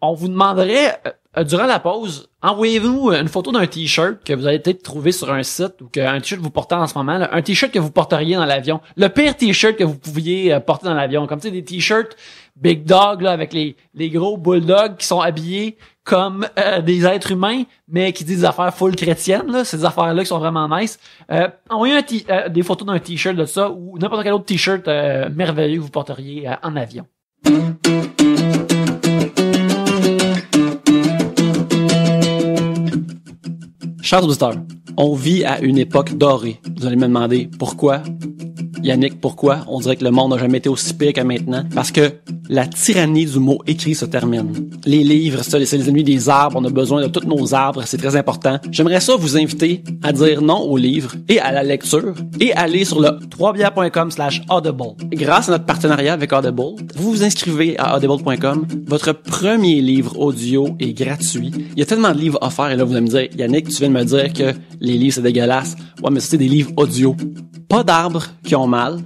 on vous demanderait, durant la pause, envoyez-vous une photo d'un t-shirt que vous avez peut-être trouvé sur un site ou qu'un t-shirt que vous portez en ce moment, là, un t-shirt que vous porteriez dans l'avion. Le pire t-shirt que vous pouviez porter dans l'avion. Comme tu sais, des t-shirts Big Dog là, avec les gros bulldogs qui sont habillés comme des êtres humains, mais qui disent des affaires full chrétiennes. Là, ces affaires-là qui sont vraiment nice. Envoyez des photos d'un t-shirt de ça ou n'importe quel autre t-shirt merveilleux que vous porteriez en avion. Chers auditeurs, on vit à une époque dorée. Vous allez me demander pourquoi? Yannick, pourquoi? On dirait que le monde n'a jamais été aussi pire qu'à maintenant. Parce que la tyrannie du mot écrit se termine. Les livres, ça, c'est les ennemis des arbres. On a besoin de tous nos arbres. C'est très important. J'aimerais ça vous inviter à dire non aux livres et à la lecture et aller sur le 3bières.com/audible. Grâce à notre partenariat avec Audible, vous vous inscrivez à audible.com. Votre premier livre audio est gratuit. Il y a tellement de livres offerts et là, vous allez me dire, Yannick, tu viens de me dire que les livres, c'est dégueulasse. Ouais, mais c'est des livres audio. Pas d'arbres qui ont mal.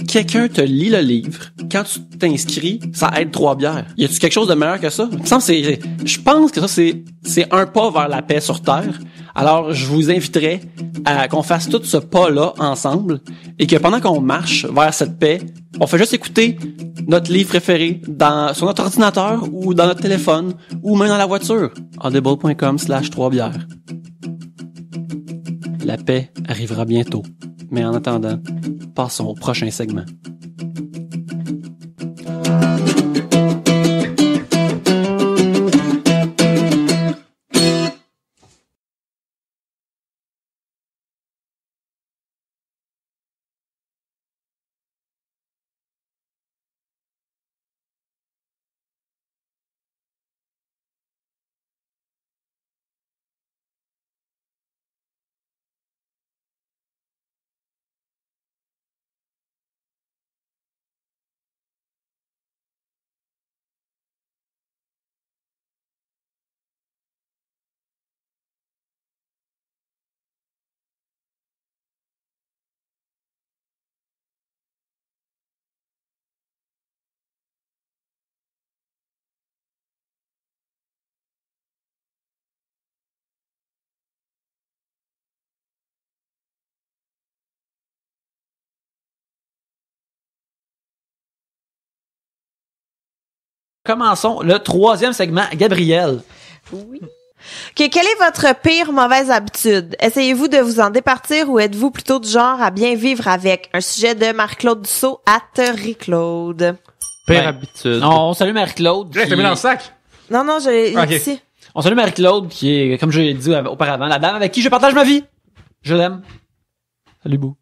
Quelqu'un te lit le livre. Quand tu t'inscris, ça aide 3 bières. Y a-tu quelque chose de meilleur que ça? Il me semble je pense que ça, c'est un pas vers la paix sur Terre. Alors, je vous inviterai à qu'on fasse tout ce pas-là ensemble et que pendant qu'on marche vers cette paix, on fait juste écouter notre livre préféré sur notre ordinateur ou dans notre téléphone ou même dans la voiture. audible.com/3 bières. La paix arrivera bientôt. Mais en attendant, passons au prochain segment. Commençons le troisième segment. Gabriel. Oui. OK, quelle est votre pire mauvaise habitude? Essayez-vous de vous en départir ou êtes-vous plutôt du genre à bien vivre avec? Un sujet de Marc-Claude Dussault @Ric-Claude. Pire habitude. On salue Marie-Claude. Là, je t'ai mis dans le sac. Non, je l'ai Ok. ici. On salue Marie-Claude qui est, comme je l'ai dit auparavant, la dame avec qui je partage ma vie. Je l'aime. Salut, Bou.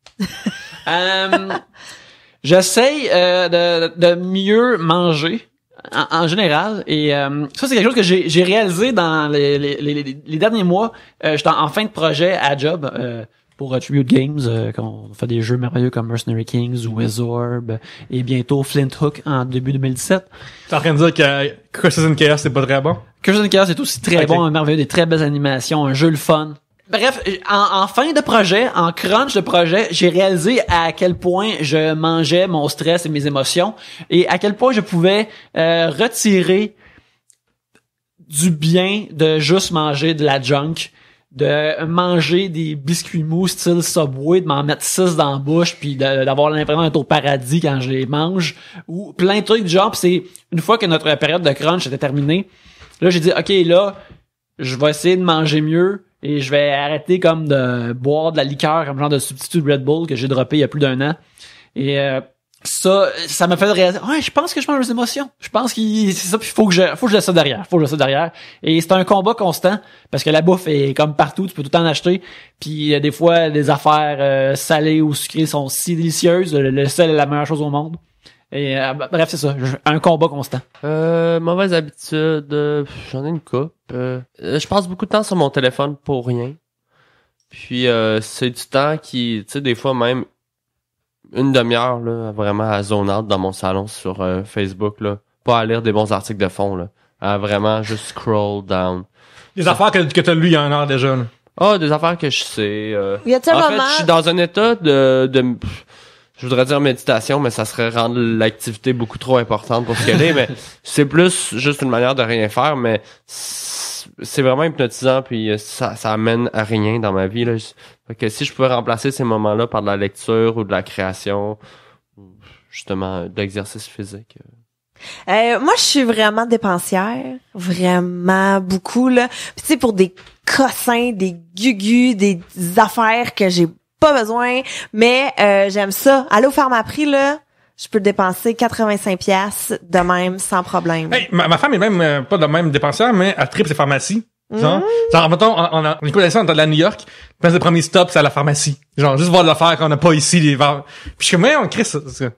J'essaye de mieux manger en général et ça c'est quelque chose que j'ai réalisé dans les derniers mois. J'étais en fin de projet à job pour Tribute Games, quand on fait des jeux merveilleux comme Mercenary Kings ou Wizorb et bientôt Flint Hook en début 2017. T'es en train de dire que Crisis and Chaos, c'est pas très bon? Crisis and Chaos est aussi très Ok. bon, merveilleux, des très belles animations, un jeu le fun. Bref, en fin de projet, en crunch de projet, j'ai réalisé à quel point je mangeais mon stress et mes émotions et à quel point je pouvais retirer du bien de juste manger de la junk. de manger des biscuits mous style Subway, de m'en mettre 6 dans la bouche, puis d'avoir l'impression d'être au paradis quand je les mange, ou plein de trucs du genre. Puis c'est une fois que notre période de crunch était terminée, là j'ai dit ok, là je vais essayer de manger mieux et je vais arrêter comme de boire de la liqueur comme genre de substitut de Red Bull que j'ai droppé il y a plus d'1 an. Et ça m'a fait réaliser, ouais, je pense que je mange des émotions. Je pense que c'est ça, puis faut que je laisse ça derrière. Et c'est un combat constant, parce que la bouffe est comme partout, tu peux tout en acheter. Puis des fois, des affaires salées ou sucrées sont si délicieuses. Le sel est la meilleure chose au monde. Et bref, c'est ça, un combat constant. Mauvaise habitude, j'en ai une couple. Je passe beaucoup de temps sur mon téléphone pour rien. Puis c'est du temps qui, tu sais, des fois même une demi-heure là, vraiment à zone out dans mon salon sur Facebook là, pas à lire des bons articles de fond là, à vraiment juste scroll down. Les affaires que t'as lues il y a 1 heure déjà. Là. Ah, des affaires que je sais. Y a-t-il un en moment... fait, je suis dans un état de je voudrais dire méditation, mais ça serait rendre l'activité beaucoup trop importante pour ce qu'elle est, mais c'est plus juste une manière de rien faire, mais c'est vraiment hypnotisant, puis ça amène à rien dans ma vie, là. Fait que si je pouvais remplacer ces moments-là par de la lecture ou de la création, ou justement, de l'exercice physique. Moi, je suis vraiment dépensière. Vraiment beaucoup, là. Puis tu sais, pour des cossins, des gugus, des affaires que j'ai pas besoin, mais j'aime ça. Aller au Pharmaprix, là, je peux dépenser 85$ de même, sans problème. Hey, ma femme est même pas de même dépensière, mais elle tripe ses pharmacies. Genre, mettons, on écoute ça, on est à New York, le premier stop, c'est à la pharmacie. Genre, juste voir l'affaire qu'on n'a pas ici, les verres. Puis je suis comme, on crée ça. C'est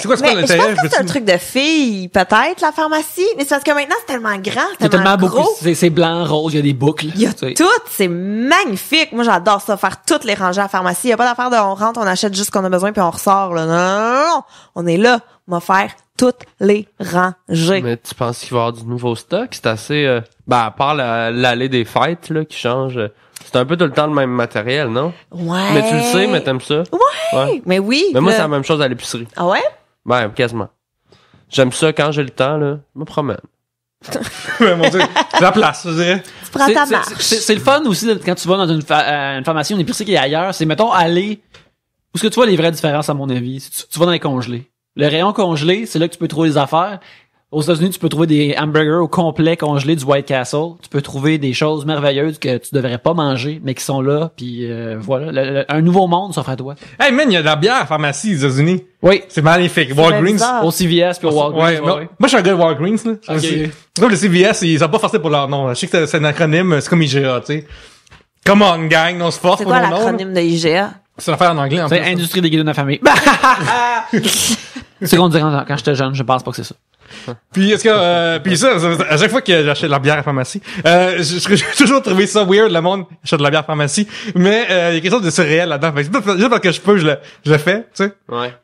quoi mais l'intérêt? je pense que c'est un truc de fille, peut-être, la pharmacie. Mais c'est parce que maintenant, c'est tellement grand, c'est tellement gros. Beaucoup, c'est blanc, rose, il y a des boucles. Il y a tout, c'est magnifique. Moi, j'adore ça, faire toutes les rangées à la pharmacie. Il y a pas d'affaire de on rentre, on achète juste ce qu'on a besoin puis on ressort, là. Non. On est là. On va faire toutes les rangées. Mais tu penses qu'il va y avoir du nouveau stock? C'est assez... à part l'allée des fêtes là qui change, c'est un peu tout le temps le même matériel, non? Ouais. Mais tu le sais, mais t'aimes ça? Ouais. Mais oui. Mais moi, là... c'est la même chose à l'épicerie. Ah ouais? Ben, quasiment. J'aime ça quand j'ai le temps, là. Je me promène. Mon Dieu, la place, je dirais. Tu prends ta marche. C'est le fun aussi quand tu vas dans une pharmacie, une épicerie qui est ailleurs. C'est, mettons, aller... Où est-ce que tu vois les vraies différences, à mon avis? Tu vas dans les congelés. Le rayon congelé, c'est là que tu peux trouver des affaires. Aux États-Unis, tu peux trouver des hamburgers au complet congelés du White Castle. Tu peux trouver des choses merveilleuses que tu devrais pas manger, mais qui sont là. Puis voilà, un nouveau monde s'offre à toi. Hey man, il y a de la bière à pharmacie aux États-Unis. Oui. C'est magnifique. Walgreens. Au CVS puis au Walgreens. Ouais, moi je suis un gars de Walgreens, là. Okay. Comme le CVS, ils sont pas forcés pour leur nom. Je sais que c'est un acronyme, c'est comme IGA, tu sais. Come on, gang, on se force C'est pour quoi nos noms. l'acronyme de IGA? C'est une affaire en anglais, en C'est plus. Industrie des guides de la famille. C'est qu'on dirait quand j'étais jeune, je pense pas que c'est ça. Puis est-ce que puis ça, à chaque fois que j'achète de la bière à pharmacie, j'ai toujours trouvé ça weird, le monde achète de la bière à pharmacie, mais il y a quelque chose de surréel là-dedans. Fait que juste parce que je peux, je le fais, tu sais. Ouais.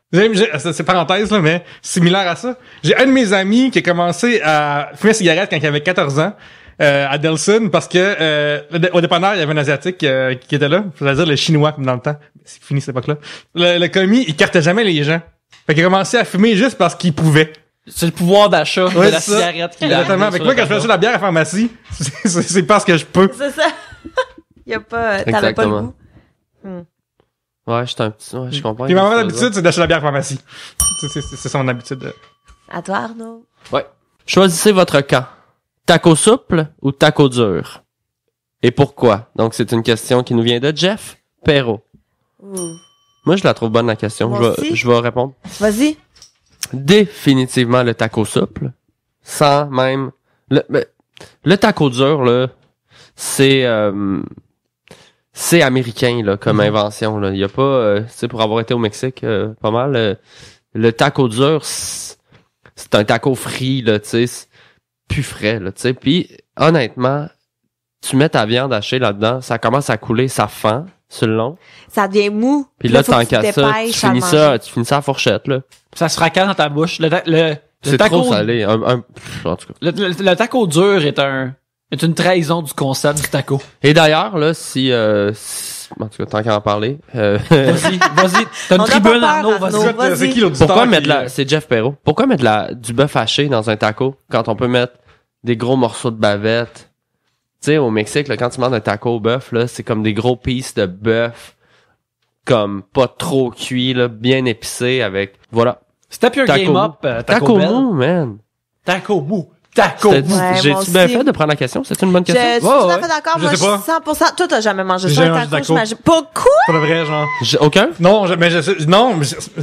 C'est parenthèse là, mais similaire à ça. J'ai un de mes amis qui a commencé à fumer cigarette quand il avait 14 ans. À Delson, parce que au dépanneur, il y avait un Asiatique qui était là, c'est-à-dire le Chinois comme dans le temps. C'est fini cette époque-là. Le commis, il cartait jamais les gens. Fait qu'il a commencé à fumer juste parce qu'il pouvait. C'est le pouvoir d'achat de la cigarette qu'il a. Exactement. Avec moi, quand je faisais de la bière à la pharmacie, c'est parce que je peux. C'est ça. Y a pas, t'avais pas le goût. Ouais, j'étais un petit, ouais, je comprends. Puis ma maman d'habitude, c'est d'acheter de la bière à la pharmacie. C'est son habitude. À toi, Arnaud. Ouais. Choisissez votre camp. Taco souple ou taco dur? Et pourquoi? Donc, c'est une question qui nous vient de Jeff Perrault. Ouh. Moi, je la trouve bonne, la question. Moi aussi. Je vais répondre. Vas-y. Définitivement le taco souple. Sans même... Le taco dur, là, c'est américain, là, comme invention, là. Il y a pas... tu sais, pour avoir été au Mexique, pas mal, le taco dur, c'est un taco frit, là, tu sais, plus frais, là, tu sais. Puis, honnêtement, tu mets ta viande hachée là-dedans, ça commence à couler, ça fend sur le long. Ça devient mou. Puis là, faut que tant tu qu'à ça, dépêches à manger. tu finis ça à la fourchette, là. Ça se fracasse dans ta bouche. Le C'est taco, trop salé. En tout cas. le taco dur est une trahison du concept du taco. Et d'ailleurs, là, si en tout cas, tant qu'à en parler, Vas-y. T'as une On a tribune, pas peur, Arnaud, vas-y. Arnaud. Vas-y. C'est qui l'autre pourquoi mettre c'est Jeff Perrault. Pourquoi mettre du bœuf haché dans un taco quand on peut mettre des gros morceaux de bavette, sais, au Mexique, là, quand tu manges un taco au bœuf, là, c'est comme des gros pieces de bœuf, comme pas trop cuits, là, bien épicés avec, voilà. Step your game up, Taco Bell. mou, man. Taco mou. Taco C'était- mou. Ouais, J'ai-tu moi bien aussi. fait de prendre la question? C'est une bonne Je question? suis Ouais, tout à ouais. fait d'accord. Je Moi, je sais suis pas. 100%. Toi, t'as jamais mangé J'ai ça, jamais un mangé taco, de taco. j'imagine. Pourquoi? Pour le vrai, genre. Aucun? Non,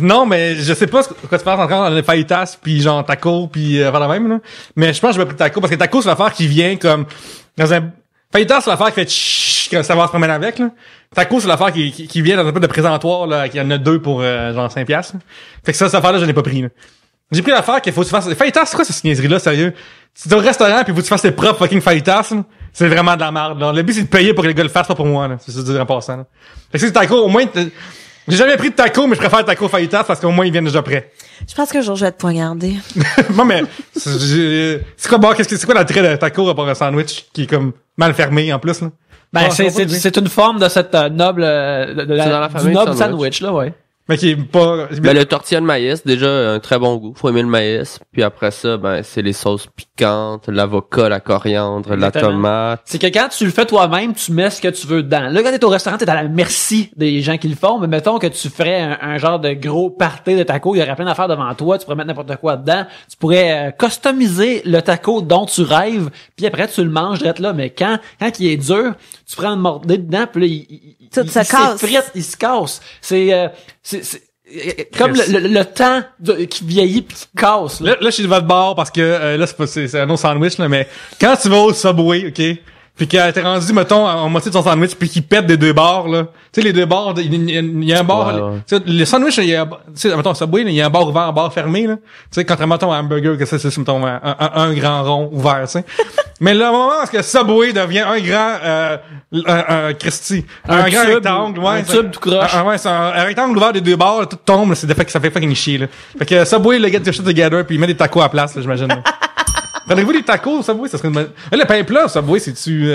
non, mais je sais pas quoi tu penses encore dans les fajitas puis genre taco puis faire la même, là. Mais je pense que je vais plus taco parce que taco, c'est l'affaire qui vient comme, dans un, fajitas, c'est l'affaire qui fait chut, quand ça va se promèner avec, là. Taco, c'est l'affaire qui vient dans un peu de présentoir, là, qu'il y en a 2 pour, genre 5$, là. Fait que ça, cette affaire-là, je l'ai pas pris, là. J'ai pris l'affaire qu'il faut que tu fasses, fajitas, c'est quoi cette niaiserie-là, sérieux? Si t'es au restaurant pis faut que tu fasses tes propres fucking fajitas, là, c'est vraiment de la merde, là. Le but, c'est de payer pour que les gars le fassent, pas pour moi, là. C'est ça, dire en passant, là. Fait que si c'est taco, au moins, j'ai jamais pris de taco, mais je préfère taco fajitas parce qu'au moins, ils viennent déjà prêts. Je pense qu'un jour, je vais te poignarder. Moi, mais, c'est quoi, bon, c'est quoi l'attrait de taco à part un sandwich qui est comme mal fermé, en plus, là? Ben, Ah, c'est une forme de cette noble, de C'est dans la du famille noble du sandwich, là, ouais. Mais qui est pas, Ben, le tortilla de maïs, déjà, un très bon goût. Faut aimer le maïs. Puis après ça, ben, c'est les sauces piquantes, l'avocat, la coriandre, la Exactement. tomate. C'est que quand tu le fais toi-même, tu mets ce que tu veux dedans. Là, quand t'es au restaurant, t'es à la merci des gens qui le font, mais mettons que tu ferais un genre de gros party de taco, il y aurait plein d'affaires devant toi, tu pourrais mettre n'importe quoi dedans, tu pourrais customiser le taco dont tu rêves, puis après tu le manges direct là, mais quand il est dur, tu prends une mordée dedans, puis là, Tout se casse. s'effrite, il se casse. C'est comme le temps qui vieillit puis qui casse, là. là, je suis de votre bord parce que, là, c'est un autre sandwich, là, mais quand tu vas au Subway, ok? Puis que t'es rendu, mettons, en moitié de ton sandwich puis qu'il pète des 2 bords, là. Tu sais, les 2 bords, il y a un bord, Ouais, ouais. tu sais, le sandwich, il y a, tu sais, mettons, Subway, il y a un bord ouvert, un bord fermé, là. Tu sais, contrairement à un hamburger, que c'est, mettons, un grand rond ouvert, tu sais. Mais là, au moment où est-ce que Subway devient un grand, Christy, un grand tube, rectangle, ouais. un tube tout croche. Ouais, c'est un rectangle ouvert des 2 bords, là, tout tombe, là, c'est de fait que ça fait fucking chier, là. Fait que Subway, le get your shit together, puis il met des tacos à la place, là, j'imagine, là. Prenez-vous des tacos au Subway, ça serait une bonne... Le pain plat au Subway, c'est-tu...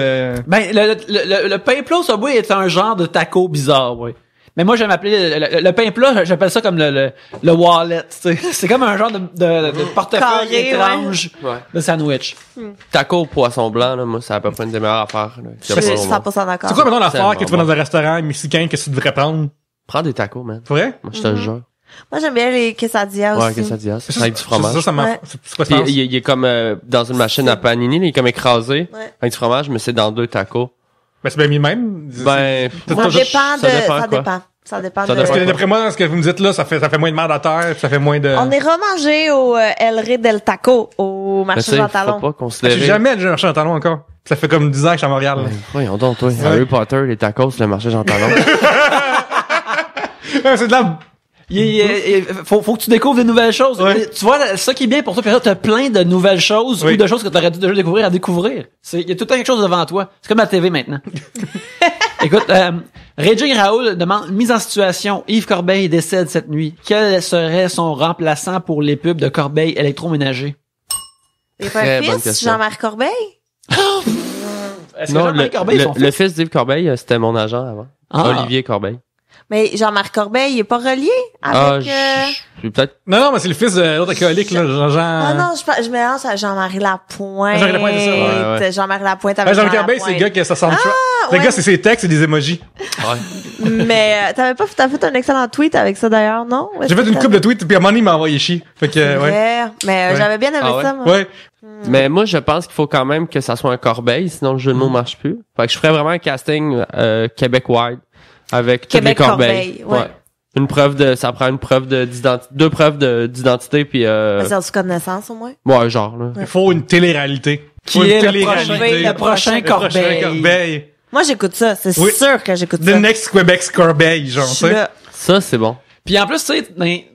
Ben, le pain plat au Subway est un genre de taco bizarre, ouais. Mais moi, j'aime appeler le pain plat, j'appelle ça comme le wallet, tu sais. C'est comme un genre de portefeuille Carré, étrange Ouais. de sandwich. Taco au poisson blanc, là, moi, c'est à peu près une des meilleures affaires, là. Je suis 100% d'accord. C'est quoi, maintenant, l'affaire tellement que tu vas dans un restaurant mexicain que tu devrais prendre? Prends des tacos, man. C'est vrai? Moi, je te le jure. Moi, j'aime bien les quesadillas Ouais, aussi. quesadillas. Avec du fromage. Ça m'a... Ouais. C'est quoi Puis, ça? il est comme dans une machine à panini, là, il est comme écrasé Ouais. avec du fromage, mais c'est dans 2 tacos. Ben, c'est bien mis de même. Ben, C'est- Ça c'est- dépend ça de, dépend ça quoi. dépend. Ça dépend Ça de... Parce que dépend. d'après moi, ce que vous me dites là, ça fait moins de merde à terre, puis ça fait moins de... On est remangé au El Rey del Taco, au mais marché tu sais, Jean faut Talon. pas J'ai considérer. jamais allé chercher un talon encore. Ça fait comme 10 ans que je suis à Montréal, là. Voyons donc, toi. Harry Potter, les tacos, le marché Jean Talon. Ouais, c'est de la... Faut que tu découvres des nouvelles choses. Ouais. Tu vois, ça qui est bien pour toi, puis là, t'as plein de nouvelles choses Oui. ou de choses que t'aurais dû déjà découvrir à découvrir. Il y a tout le temps quelque chose devant toi. C'est comme la TV maintenant. Écoute, Régis Raoul demande mise en situation. Yves Corbeil décède cette nuit. Quel serait son remplaçant pour les pubs de Corbeil électroménager? Il pas Très un bonne fils, question. Jean-Marc Corbeil? Est-ce que Non, Jean-Marie Corbeil est son le fils? fils d'Yves Corbeil, c'était mon agent avant. Ah. Olivier Corbeil. Mais Jean-Marc Corbeil, il est pas relié avec... Je suis peut-être... Non, mais c'est le fils de l'autre alcoolique, là, Jean... Ah non, je mélange à Jean-Marie Lapointe. Jean-Marie Lapointe, c'est ça, ouais, ouais. Jean-Marie Lapointe Ouais, avec Jean-Marc Corbeil, c'est le gars qui ça sent le ouais. gars, c'est ses textes, c'est des emojis. Ouais. Mais t'as fait un excellent tweet avec ça d'ailleurs, non? J'ai fait une couple de tweets, puis à un moment donné, il m'a envoyé chier. Fait que, ouais. Ouais. Mais Ouais. j'avais bien aimé Ah ouais? ça, moi. Ouais. Mais moi, je pense qu'il faut quand même que ça soit un Corbeil, sinon le jeu de mots marche plus. Fait que je ferais vraiment un casting Québec-wide avec tous les Québec-Corbeil, Corbeil. ouais. Une preuve de... Ça prend une preuve d'identité... 2 preuves d'identité, puis... C'est du code de naissance, au moins. Ouais, genre, là. Il faut une télé-réalité. Qui Faut une est le télé-réalité. prochain, le prochain Le prochain Corbeil? Corbeil. Moi, j'écoute ça. C'est Oui. sûr que j'écoute The ça. next Quebec Corbeil, genre, Je tu suis sais. là. Ça, c'est bon. Puis en plus, tu sais,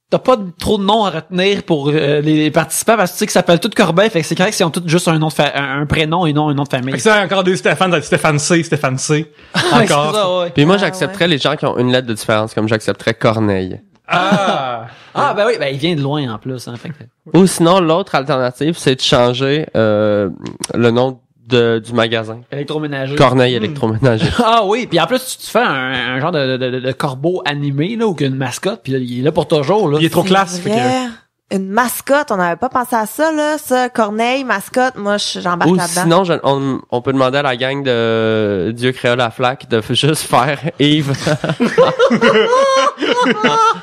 t'as pas trop de noms à retenir pour les participants parce que tu sais que ça s'appelle tout Corbeil, fait que c'est correct s'ils ont tous juste un nom un prénom et non un nom de famille. Fait que ça, encore 2 Stéphane, t'as Stéphane C, Stéphane C. Ouais, c'est Encore. ça, ouais. Puis moi, Ah, j'accepterais les gens qui ont une lettre de différence, comme j'accepterais Corneille. Ah! Ah, ben oui, ben il vient de loin en plus, hein, fait que... Ou sinon, l'autre alternative, c'est de changer le nom du magasin. Électroménager. Corneille électroménager. Ah oui, puis en plus tu fais un genre de corbeau animé là ou qu'une mascotte, puis là, il est là pour toujours là. Il est trop classe, fait que... Vrai. une mascotte, on n'avait pas pensé à ça, là. Ça, Corneille, mascotte, moi, j'embarque Ou là-dedans. sinon, on peut demander à la gang de Dieu créa la flaque de juste faire Yves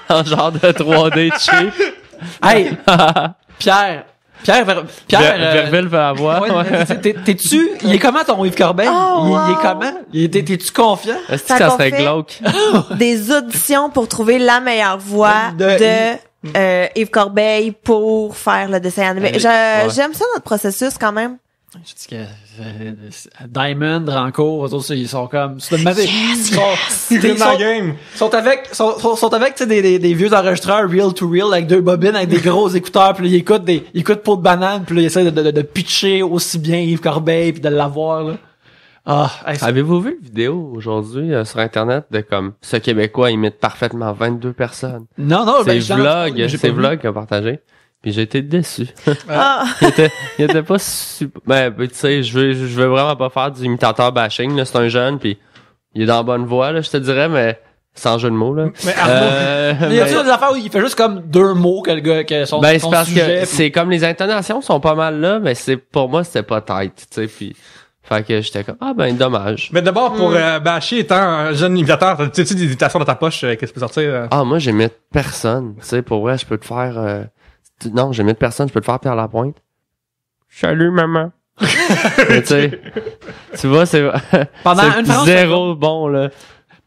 en genre de 3D cheap. Hey, Pierre, Verville veut avoir. ouais, t'es-tu, il est comment ton Yves Corbeil? Oh, Il est wow. comment? T'es-tu confiant? Est-ce que Fait ça qu'on serait fait- glauque? Des auditions pour trouver la meilleure voix De Yves Corbeil pour faire le dessin animé. Ouais. J'aime ça, notre processus, quand même. Je dis que Diamond, Rancourt, eux autres, ils sont comme... Ils Ils dans la game. sont avec tu sais, des vieux enregistreurs reel to reel avec deux bobines avec des gros écouteurs, puis là, ils écoutent Peau de banane, puis là, ils essaient de pitcher aussi bien Yves Corbeil puis de l'avoir là. Ah, hey, Avez-vous vu une vidéo aujourd'hui sur internet de comme ce Québécois imite parfaitement 22 personnes? non, C'est j'ai Vlog qui a partagé. Puis j'ai été déçu. Ah. il était pas super... Ben, tu sais, je veux vraiment pas faire du imitateur bashing, là. C'est un jeune, puis il est dans la bonne voie, là, je te dirais, mais sans jeu de mots, là. Mais Arnaud, Il y a des affaires où il fait juste comme deux mots que le gars, que son, ben, c'est son parce sujet. que c'est comme les intonations sont pas mal là, mais pour moi, c'était pas tight, tu sais, puis... Fait que j'étais comme, ah ben, dommage. mais d'abord, pour Bashir étant un jeune imitateur, t'as-tu des imitations dans ta poche qu'est-ce que tu peux sortir? Ah, moi, j'imite personne. Tu sais, pour vrai, je peux te faire... Non, j'imite personne, je peux te faire Pierre Lapointe. Salut, maman. Mais tu sais, tu vois, c'est Pendant c'est une fraction zéro bon, là.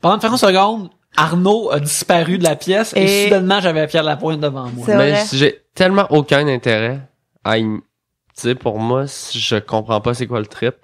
Pendant une fraction seconde, Arnaud a disparu de la pièce et Et- soudainement j'avais Pierre Lapointe devant moi. C'est Mais vrai. j'ai tellement aucun intérêt à... Tu sais, pour moi, je comprends pas c'est quoi le trip.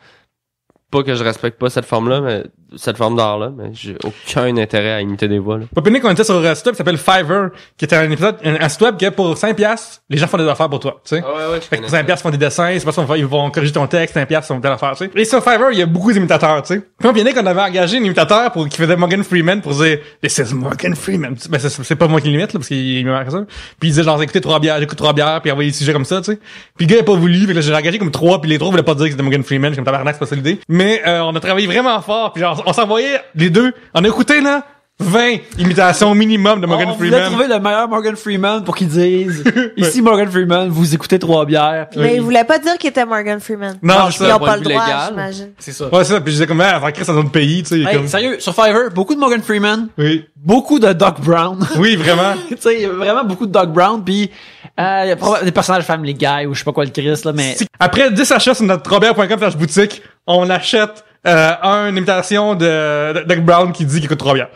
Pas que je respecte pas cette forme-là, mais cette forme d'art-là, mais j'ai aucun intérêt à imiter des voix, là. Popinic, on était sur un site web qui s'appelle Fiverr, qui était un épisode, un site web que pour 5$, les gens font des affaires pour toi, tu sais. ouais, Fait que pour 5$, ils font des dessins, c'est pas ça, ils vont corriger ton texte, 5$, ils font telle affaire, tu sais. Et sur Fiverr, il y a beaucoup d'imitateurs, tu sais. Puis Popinic, on avait engagé un imitateur qui faisait Morgan Freeman pour dire, this is Morgan Freeman. Ben, c'est pas moi qui l'imite, là, parce qu'il me marque ça. Puis il disait genre, écoutez 3 bières, j'écoute 3 bières, puis envoyer des sujets comme ça, tu sais. Puis le gars a pas voulu, fait que là, j'ai engagé comme 3, puis les 3 voulaient pas dire que c'était Morgan Freeman, j'ai comme tabarnak, c'est pas ça l'idée. Mais, on a travaillé vraiment fort, puis genre, on s'envoyait les deux, on a écouté, là, 20 imitations minimum de Morgan On voulait Freeman. trouver le meilleur Morgan Freeman pour qu'il dise ici Morgan Freeman, vous écoutez 3 bières. Puis Mais il voulait pas dire qu'il était Morgan Freeman. Non, Ils c'est ça. ont point pas de le vue droit, légal. j'imagine. c'est ça. Ouais, c'est ça, puis je disais comme, faire Chris dans notre pays, tu sais, Hey, comme... sérieux, sur Fiverr, beaucoup de Morgan Freeman, Oui. beaucoup de Doc Brown. Oui, vraiment. Tu sais, il y a vraiment beaucoup de Doc Brown, puis il y a probablement des personnages Family Guy ou je sais pas quoi le Chris là, mais Après 10 achats sur notre robert.com/boutique, on achète une imitation de Doc Brown qui dit qu'il coûte 3 bières.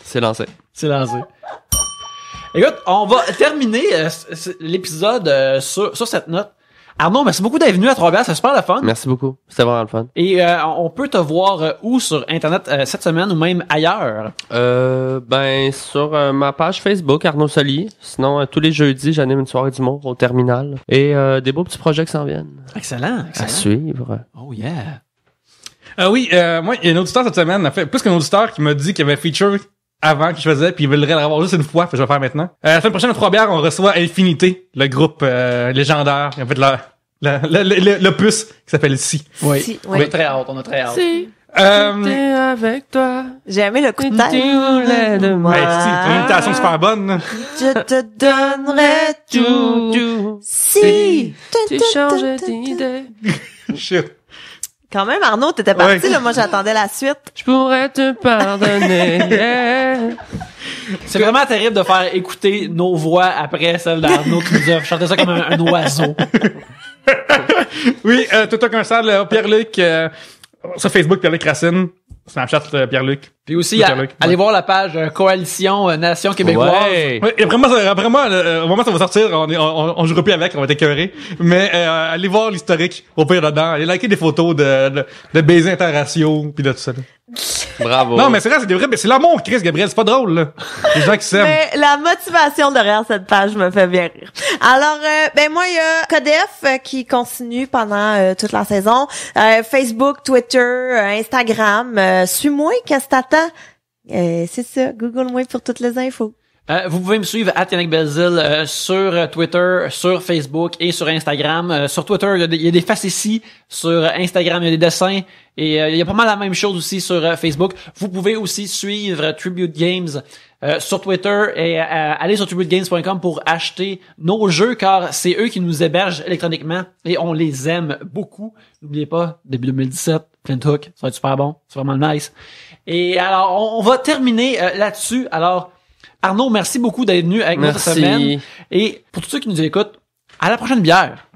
C'est lancé. c'est lancé. Écoute, on va terminer l'épisode sur cette note. Arnaud, merci beaucoup d'être venu à Trois-Bières, c'est super le fun. Merci beaucoup. C'était vraiment le fun. Et on peut te voir où sur Internet cette semaine ou même ailleurs? Ben, sur ma page Facebook, Arnaud Soli. Sinon, tous les jeudis, j'anime une soirée d'humour au terminal. Et des beaux petits projets qui s'en viennent. Excellent, À excellent. suivre. Oh yeah. Oui, moi, il y a un auditeur cette semaine, en fait, plus qu'un auditeur qui m'a dit qu'il y avait feature avant qu'il faisait, puis il voudrait le revoir juste une fois, fait que je vais le faire maintenant. La semaine prochaine, à Trois-Bières, on reçoit Infinité, le groupe légendaire, en fait, l'opus qui s'appelle Si. Oui. Si, On oui. a très hâte, on a très hâte. Si Euh, j'étais avec toi. J'ai aimé le coup de Tu tête. voulais de moi. hey, si, c'est une imitation super bonne. Je te donnerai tout. Si. Tu changes d'idée. Shit. Quand même, Arnaud, t'étais parti, Ouais. là. Moi, j'attendais la suite. Je pourrais te pardonner. Yeah. C'est vraiment terrible de faire écouter nos voix après celle d'Arnaud qui nous a chanté ça comme un oiseau. Oui, tout un sale, Pierre-Luc, sur Facebook, Pierre-Luc Racine. Snapchat, Pierre-Luc. Puis aussi, Pierre-Luc, allez ouais. voir la page Coalition Nation Québécoise. Ouais. Ouais, et après moi, au moment où ça va sortir, on jouera plus avec, on va être écœurés. Mais allez voir l'historique au pire dedans. Allez liker des photos de baisers interraciaux puis de tout ça. Là. Bravo. Non, mais c'est vrai, c'est des vrais, mais c'est l'amour, Chris, Gabriel, c'est pas drôle, là. Les gens qui s'aiment. Mais la motivation derrière cette page me fait bien rire. Alors, ben moi, il y a Codef qui continue pendant toute la saison. Facebook, Twitter, Instagram. Suis-moi, qu'est-ce que t'attends? C'est ça, Google-moi pour toutes les infos. Vous pouvez me suivre @Yannick Belzile sur Twitter, sur Facebook et sur Instagram. Sur Twitter, il y a des facéties. Sur Instagram, il y a des dessins. Et il y a pas mal la même chose aussi sur Facebook. Vous pouvez aussi suivre Tribute Games sur Twitter et aller sur tributegames.com pour acheter nos jeux, car c'est eux qui nous hébergent électroniquement et on les aime beaucoup. N'oubliez pas, début 2017, Flint Hook, ça va être super bon, c'est vraiment nice. Et alors, on va terminer là-dessus. Alors, Arnaud, merci beaucoup d'être venu avec nous cette semaine. Et pour tous ceux qui nous écoutent, à la prochaine bière.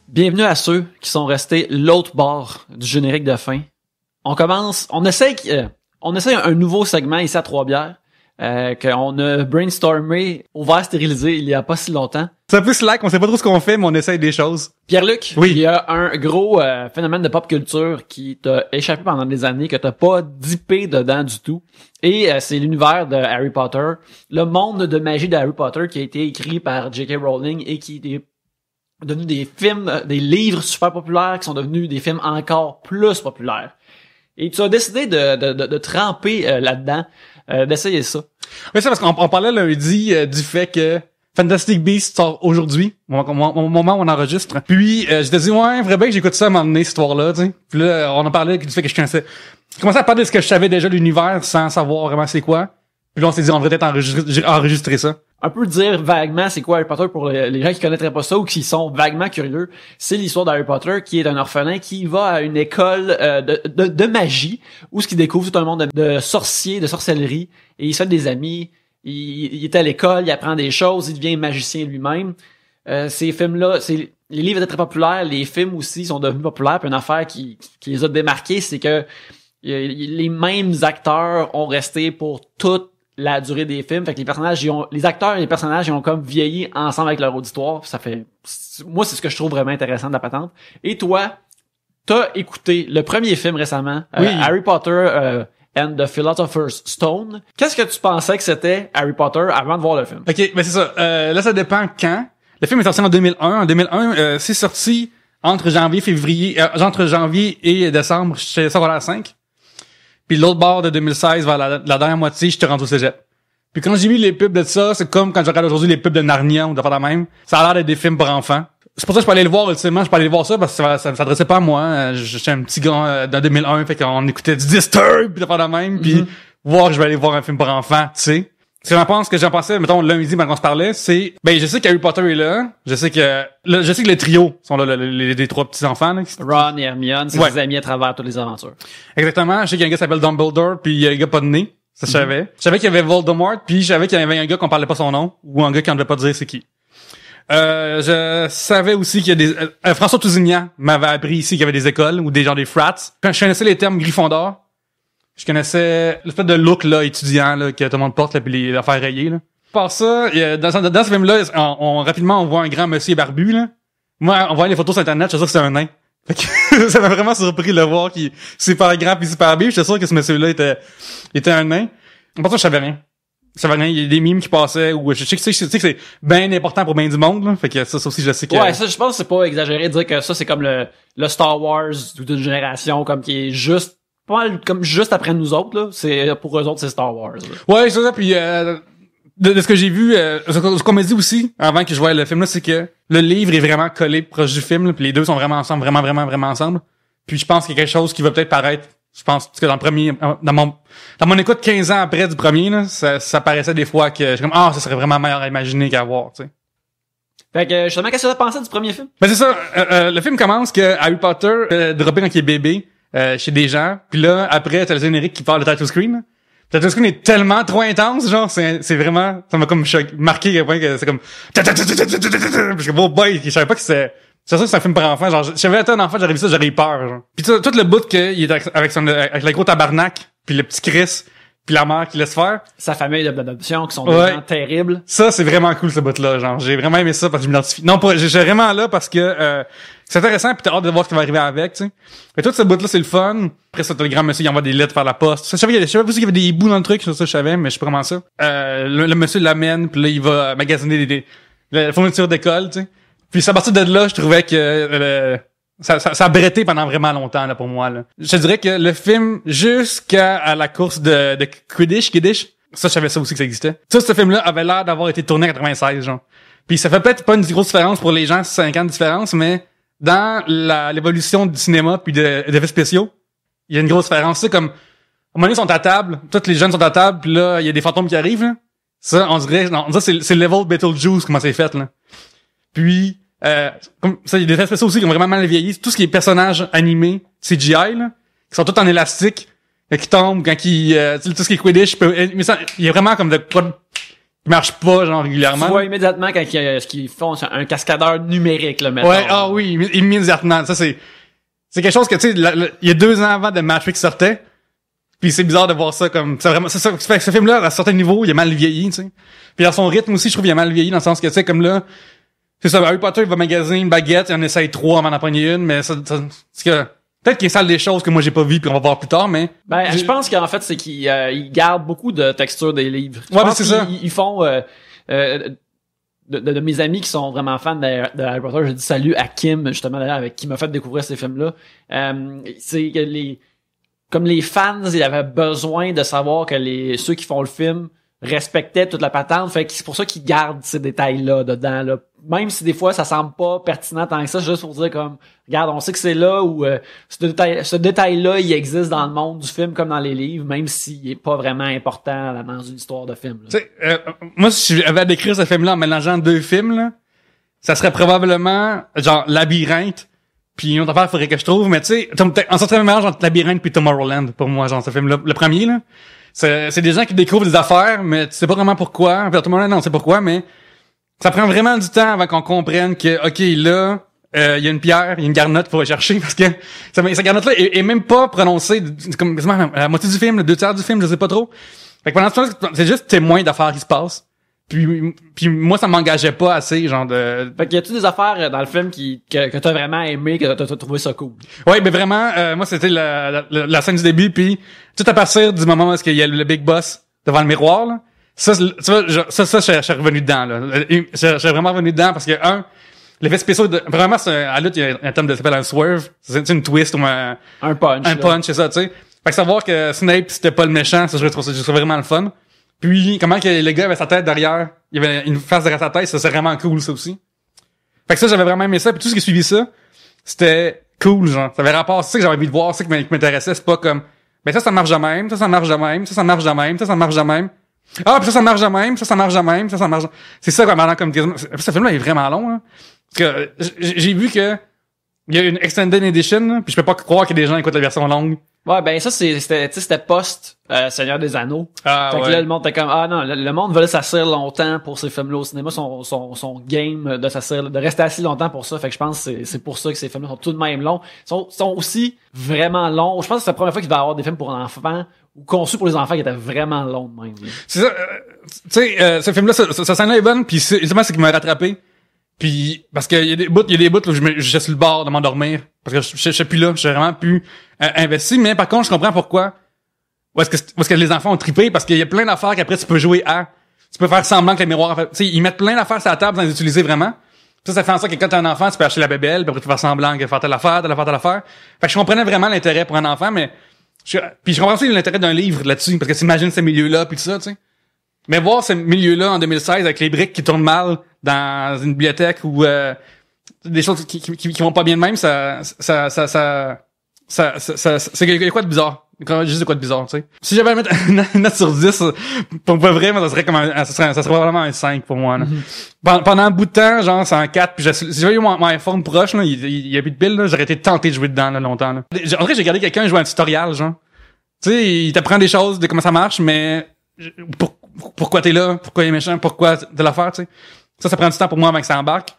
Bienvenue à ceux qui sont restés l'autre bord du générique de fin. On essaie un nouveau segment ici à Trois-Bières. Qu'on a brainstormé au verre stérilisé il y a pas si longtemps. C'est un peu slack, on sait pas trop ce qu'on fait, mais on essaye des choses. Pierre-Luc, oui. Il y a un gros phénomène de pop culture qui t'a échappé pendant des années, que t'as pas dippé dedans du tout. Et c'est l'univers de Harry Potter, le monde de magie de Harry Potter qui a été écrit par J.K. Rowling et qui est devenu des films, des livres super populaires qui sont devenus des films encore plus populaires. Et tu as décidé de tremper là-dedans, d'essayer ça. Oui, c'est parce qu'on parlait lundi du fait que Fantastic Beasts sort aujourd'hui, au moment où on enregistre. Puis je te dis ouais, vrai bien que j'écoute ça à un moment donné, cette histoire-là, tu sais. Puis là, on en parlait du fait que je connaissais. Je commençais à parler de ce que je savais déjà de l'univers sans savoir vraiment c'est quoi. Puis là, on s'est dit on devrait peut-être enregistrer ça. Un peu dire vaguement c'est quoi Harry Potter pour les gens qui connaîtraient pas ça ou qui sont vaguement curieux. C'est l'histoire d'Harry Potter qui est un orphelin qui va à une école de magie où ce qu'il découvre tout un monde de sorciers, de sorcellerie, et il se fait des amis. Il est à l'école, il apprend des choses, il devient magicien lui-même. Ces films-là, les livres étaient très populaires, les films aussi sont devenus populaires. Puis une affaire qui les a démarqués, c'est que les mêmes acteurs ont resté pour toute la durée des films. Fait que les acteurs et les personnages, ils ont comme vieilli ensemble avec leur auditoire. Ça fait, moi, c'est ce que je trouve vraiment intéressant de la patente. Et toi, t'as écouté le premier film récemment, oui. Harry Potter and the Philosopher's Stone. Qu'est-ce que tu pensais que c'était Harry Potter avant de voir le film? Ok, ben c'est ça. Là, ça dépend quand. Le film est sorti en 2001. En 2001, c'est sorti entre janvier et décembre chez Secondaire 5. Puis l'autre bord de 2016, vers la dernière moitié, j'étais rendu au cégep. Puis quand j'ai vu les pubs de ça, c'est comme quand je regarde aujourd'hui les pubs de Narnia ou de faire la même. Ça a l'air d'être des films pour enfants. C'est pour ça que je peux aller le voir ultimement. Je peux aller le voir ça parce que ça s'adressait pas à moi. J'étais un petit gars dans 2001, fait qu'on écoutait du Disturbed puis de faire la même. Puis voir que je vais aller voir un film pour enfants, tu sais. Ce que j'en pensais, mettons, lundi, quand on se parlait, c'est, ben, je sais qu'Harry Potter est là. Je sais que le trio sont là, les trois petits enfants, là. Ron et Hermione, c'est ses amis à travers toutes les aventures. Exactement. Je sais qu'il y a un gars qui s'appelle Dumbledore, puis il y a un gars pas de nez. Ça, je savais. Je savais qu'il y avait Voldemort, puis je savais qu'il y avait un gars qu'on parlait pas son nom, ou un gars qui en devait pas dire c'est qui. Je savais aussi qu'il y a François Tousignan m'avait appris ici qu'il y avait des écoles, ou des gens des frats. Quand je connaissais les termes Gryffondor, je connaissais le fait de look, là, étudiant, là, que tout le monde porte, là, pis les affaires rayées, là. Par ça, dans ce film-là, rapidement, on voit un grand monsieur barbu, là. Moi, on voit les photos sur Internet, je suis sûr que c'est un nain. Fait que ça m'a vraiment surpris de le voir qui super grand pis super beau. J'étais sûr que ce monsieur-là était un nain. Par ça, je savais rien. Il y a des mimes qui passaient où je sais que c'est bien important pour bien du monde, là. Fait que ça aussi, je sais que... Ouais, ça, je pense que c'est pas exagéré de dire que ça, c'est comme le Star Wars d'une génération, comme qui est juste, pas mal, comme juste après nous autres, là. C'est, pour eux autres, c'est Star Wars, là. Ouais, c'est ça, puis de ce que j'ai vu, ce qu'on m'a dit aussi, avant que je voie le film, là, c'est que le livre est vraiment collé proche du film, là, puis les deux sont vraiment ensemble, vraiment ensemble. Puis je pense qu'il y a quelque chose qui va peut-être paraître, je pense que dans le premier, dans mon écoute 15 ans après du premier, là, ça paraissait des fois que je suis comme, ça serait vraiment meilleur à imaginer qu'à voir, tu sais. Fait que, justement, qu'est-ce que t'as pensé du premier film? Ben c'est ça, le film commence que Harry Potter droppé quand il est bébé, chez des gens, puis là, après, t'as le générique qui parle de title screen, là. Le title screen est tellement trop intense, genre, c'est vraiment, ça m'a comme marqué à quel point que c'est comme, parce que bon boy, je savais pas que c'est ça que c'est un film pour enfants, genre, si j'avais été un enfant, j'aurais vu ça, j'aurais eu peur, genre. Pis tout le bout qu'il est avec le gros tabarnak, puis le petit Chris, puis la mère qui laisse faire. Sa famille d'adoption qui sont des gens terribles. Ça, c'est vraiment cool, ce bout-là, genre. J'ai vraiment aimé ça parce que je m'identifie. Non, pas, j'ai vraiment là parce que, c'est intéressant pis t'as hâte de voir ce qui va arriver avec, tu sais. Mais tout ce bout-là, c'est le fun. Après ça, t'as le grand monsieur qui envoie des lettres par la poste. Je savais pas qu'il y avait des hiboux dans le truc, ça, je savais, mais je sais pas comment ça. Le monsieur l'amène, pis là, il va magasiner la fourniture d'école, tu sais. Puis à partir de là, je trouvais que ça a bretté pendant vraiment longtemps là pour moi là. Je te dirais que le film jusqu'à la course de Quidditch, ça je savais ça aussi que ça existait. Ça, ce film-là avait l'air d'avoir été tourné en 96 genre. Puis ça fait peut-être pas une grosse différence pour les gens, 5 ans de différence, mais dans l'évolution du cinéma puis d'effets spéciaux, il y a une grosse différence. C'est comme, à un moment donné, ils sont à table, tous les jeunes sont à table, puis là, il y a des fantômes qui arrivent, là. Ça, on dirait c'est le level Beetlejuice, comment c'est fait, là. Puis, comme ça, il y a des effets spéciaux aussi qui ont vraiment mal vieilli. Tout ce qui est personnages animés, CGI, là, qui sont tous en élastique, qui tombent, quand tout ce qui est Quidditch, mais ça, il y a vraiment comme qui marche pas, genre, régulièrement. Tu vois immédiatement quand ce qu'ils font, c'est un cascadeur numérique, là, maintenant. Ouais, oui, immédiatement. Ça, c'est quelque chose que, tu sais, il y a 2 ans avant de Matrix sortait. Puis c'est bizarre de voir ça comme, c'est vraiment, c'est ça, ce film-là, à un certain niveau, il est mal vieilli, tu sais. Puis dans son rythme aussi, je trouve qu'il est mal vieilli, dans le sens que, tu sais, comme là, c'est ça, Harry Potter, il va magasiner une baguette, il en essaye 3 avant d'en pogner une, mais c'est que, peut-être qu'il installe des choses que moi j'ai pas vues puis on va voir plus tard, mais... Ben, je pense qu'en fait, c'est qu'ils gardent beaucoup de textures des livres. Je pense c'est ça. Ils font, de mes amis qui sont vraiment fans de Harry Potter, je dis salut à Kim, justement, d'ailleurs, avec qui m'a fait découvrir ces films-là. C'est que comme les fans, ils avaient besoin de savoir que ceux qui font le film respectaient toute la patente, fait que c'est pour ça qu'ils gardent ces détails-là dedans, là. Même si des fois ça semble pas pertinent tant que ça, c'est juste pour dire comme, regarde, on sait que c'est là où ce détail-là, il existe dans le monde du film comme dans les livres, même s'il est pas vraiment important dans une histoire de film. Tu sais, moi, si j'avais à décrire ce film-là en mélangeant 2 films, là, ça serait probablement genre Labyrinthe, puis une autre affaire, faudrait que je trouve, mais tu sais, en sortant un mélange entre Labyrinthe puis Tomorrowland, pour moi, genre ce film-là, le premier, là. C'est des gens qui découvrent des affaires, mais tu sais pas vraiment pourquoi. En fait, Tomorrowland, on sait pourquoi, mais ça prend vraiment du temps avant qu'on comprenne que, OK, là, il y a une pierre, il y a une garnotte pour aller chercher, parce que cette garnotte-là est même pas prononcée, comme quasiment à la moitié du film, le 2 tiers du film, je sais pas trop. Fait que pendant ce temps, c'est juste témoin d'affaires qui se passent. Puis moi, ça m'engageait pas assez, genre de... Fait qu'il y a-tu des affaires dans le film que t'as vraiment aimé, que t'as trouvé ça cool? Ouais, mais vraiment, moi, c'était la scène du début, puis tout à partir du moment où est-ce qu'il y a le Big Boss devant le miroir, là, ça, tu vois, ça, je suis revenu dedans, là. Je suis vraiment revenu dedans parce que, l'effet spécial vraiment, à lutte, il y a un terme de, ça s'appelle un swerve. C'est une twist ou un punch. Un punch, c'est ça, tu sais. Fait que savoir que Snape, c'était pas le méchant, ça, je trouve vraiment le fun. Puis, comment que le gars avait sa tête derrière, il y avait une face derrière sa tête, ça, c'est vraiment cool, ça aussi. Fait que ça, j'avais vraiment aimé ça, puis tout ce qui suivi ça, c'était cool, genre. Ça avait rapport, c'est ça que j'avais envie de voir, c'est ça qui m'intéressait, c'est pas comme, ben ça marche de même, ça marche de même, ça marche de même, ça marche de même. Ah, puis ça marche de même, ça marche de même, ça marche de... C'est ça, comme ce film-là est vraiment long, hein. Parce que j'ai vu que il y a une extended edition, là, puis je peux pas croire que des gens écoutent la version longue. Ouais, ben ça c'était post Seigneur des Anneaux. Ah, fait que ouais. là le monde était comme non, le monde voulait s'asseoir longtemps pour ces films-là au cinéma, son game de s'asseoir, de rester assis longtemps pour ça. Fait que je pense que c'est pour ça que ces films-là sont tout de même longs. Sont aussi vraiment longs. Je pense que c'est la première fois qu'il va y avoir des films pour enfants ou conçus pour les enfants qui étaient vraiment longs de même. C'est ça, tu sais, ce film-là, sa scène-là est bonne, puis justement, c'est qui m'a rattrapé. Puis parce qu'il y a des bouts où je suis sur le bord de m'endormir parce que je suis plus là, je suis vraiment plus investi, mais par contre, je comprends pourquoi où est-ce que les enfants ont trippé parce qu'il y a plein d'affaires qu'après tu peux jouer à. Tu peux faire semblant que le miroir, tu sais, ils mettent plein d'affaires sur la table sans les utiliser vraiment. Ça fait en sorte que quand t'es un enfant, tu peux acheter la bébelle, puis après tu peux faire semblant que faire telle affaire. Fait que je comprenais vraiment l'intérêt pour un enfant, mais puis je comprends aussi l'intérêt d'un livre là-dessus parce que t'imagines ces milieux-là puis tout ça, tu sais. Mais voir ce milieu-là en 2016 avec les briques qui tournent mal dans une bibliothèque ou des choses qui vont pas bien de même, ça c'est quoi de bizarre. Juste de quoi de bizarre, tu sais. Si j'avais à mettre une note sur 10, pour pas vrai, ça serait comme ça serait probablement un 5 pour moi, là. Pendant un bout de temps, genre, c'est un 4, puis si j'avais eu mon iPhone proche, là, il y a plus de pile, là, j'aurais été tenté de jouer dedans, là, longtemps, là. En vrai, j'ai regardé quelqu'un jouer un tutoriel, genre. Tu sais, il t'apprend des choses de comment ça marche, mais pourquoi t'es là, pourquoi il est méchant, pourquoi de l'affaire, tu sais. Ça prend du temps pour moi avant que ça embarque.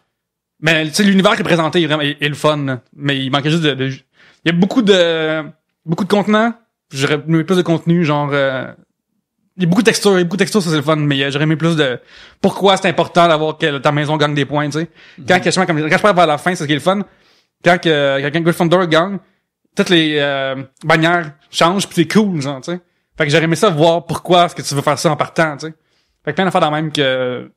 Mais, tu sais, l'univers qui est présenté est le fun, là. Mais il manquait juste il y a beaucoup de contenant. J'aurais aimé plus de contenu, genre, il y a beaucoup de textures, ça c'est le fun, mais j'aurais aimé plus de pourquoi c'est important d'avoir que ta maison gagne des points, tu sais. Quand je parle vers la fin, c'est ce qui est le fun. Quand Gryffindor gagne, toutes les bannières changent, puis c'est cool, genre, tu sais. Fait que j'aurais aimé ça voir pourquoi est-ce que tu veux faire ça en partant, tu sais. Fait que plein d'affaires dans même que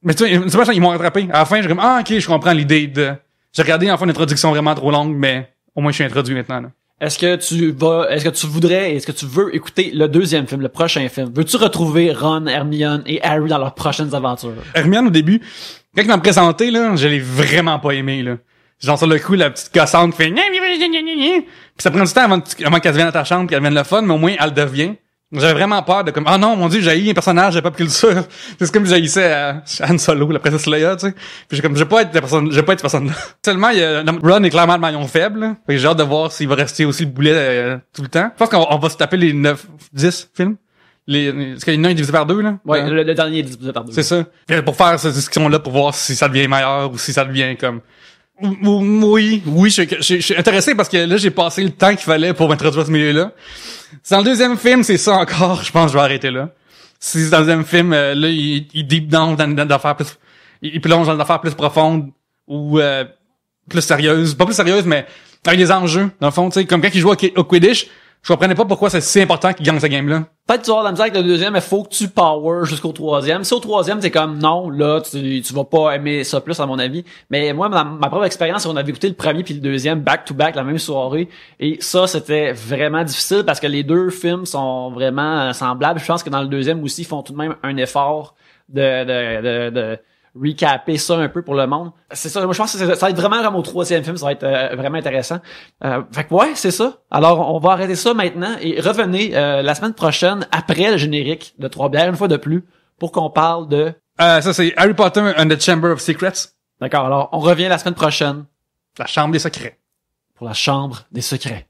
Mais tu sais, ils m'ont rattrapé. À la fin, j'ai comme, ok, je comprends l'idée de... J'ai regardé enfin une introduction vraiment trop longue, mais au moins je suis introduit maintenant, là. Est-ce que tu veux écouter le deuxième film, le prochain film? Veux-tu retrouver Ron, Hermione et Harry dans leurs prochaines aventures? Hermione, au début, quand il m'a présenté, là, je l'ai vraiment pas aimé, là. Genre, sur le coup, la petite gossante fait... Puis ça prend du temps avant qu'elle devienne attachante, qu'elle devienne le fun, mais au moins, elle devient. J'avais vraiment peur de comme, non, mon dieu, j'ai haï un personnage, j'ai pas culture. C'est comme j'haïssais à Han Solo, la princesse Leia, tu sais. Puis je vais pas être cette personne-là. Seulement, Ron est clairement le maillon faible, là. Fait que j'ai hâte de voir s'il va rester aussi le boulet tout le temps. Je pense qu'on va se taper les 10 films. Est-ce qu'il y en a un divisé par 2, là? Ouais, le dernier est divisé par 2. C'est ça. Puis pour faire cette discussion-là, pour voir si ça devient meilleur ou si ça devient comme... Oui, je suis intéressé parce que là, j'ai passé le temps qu'il fallait pour m'introduire à ce milieu-là. Dans le deuxième film, c'est ça encore. Je pense que je vais arrêter là. Si dans le deuxième film, là, il deep down dans d'affaires plus... Il plonge dans des affaires plus profondes ou plus sérieuses. Pas plus sérieuses, mais avec des enjeux, dans le fond. Tu sais, comme quand il joue au Quidditch, je comprenais pas pourquoi c'est si important qu'il gagne ce game-là. Peut-être que tu vas avoir de la misère avec le deuxième, mais faut que tu power jusqu'au troisième. Si au troisième, t'es comme, non, là, tu vas pas aimer ça plus, à mon avis. Mais moi, ma propre expérience, on avait écouté le premier puis le deuxième back-to-back la même soirée. Et ça, c'était vraiment difficile parce que les deux films sont vraiment semblables. Je pense que dans le deuxième aussi, ils font tout de même un effort de recapper ça un peu pour le monde. C'est ça, moi je pense que ça va être vraiment comme au troisième film, ça va être vraiment intéressant. Fait que ouais, c'est ça. Alors on va arrêter ça maintenant et revenez la semaine prochaine après le générique de Trois Bières une fois de plus pour qu'on parle de... Ça c'est Harry Potter and the Chamber of Secrets. D'accord, alors on revient la semaine prochaine. La Chambre des Secrets. Pour la Chambre des Secrets.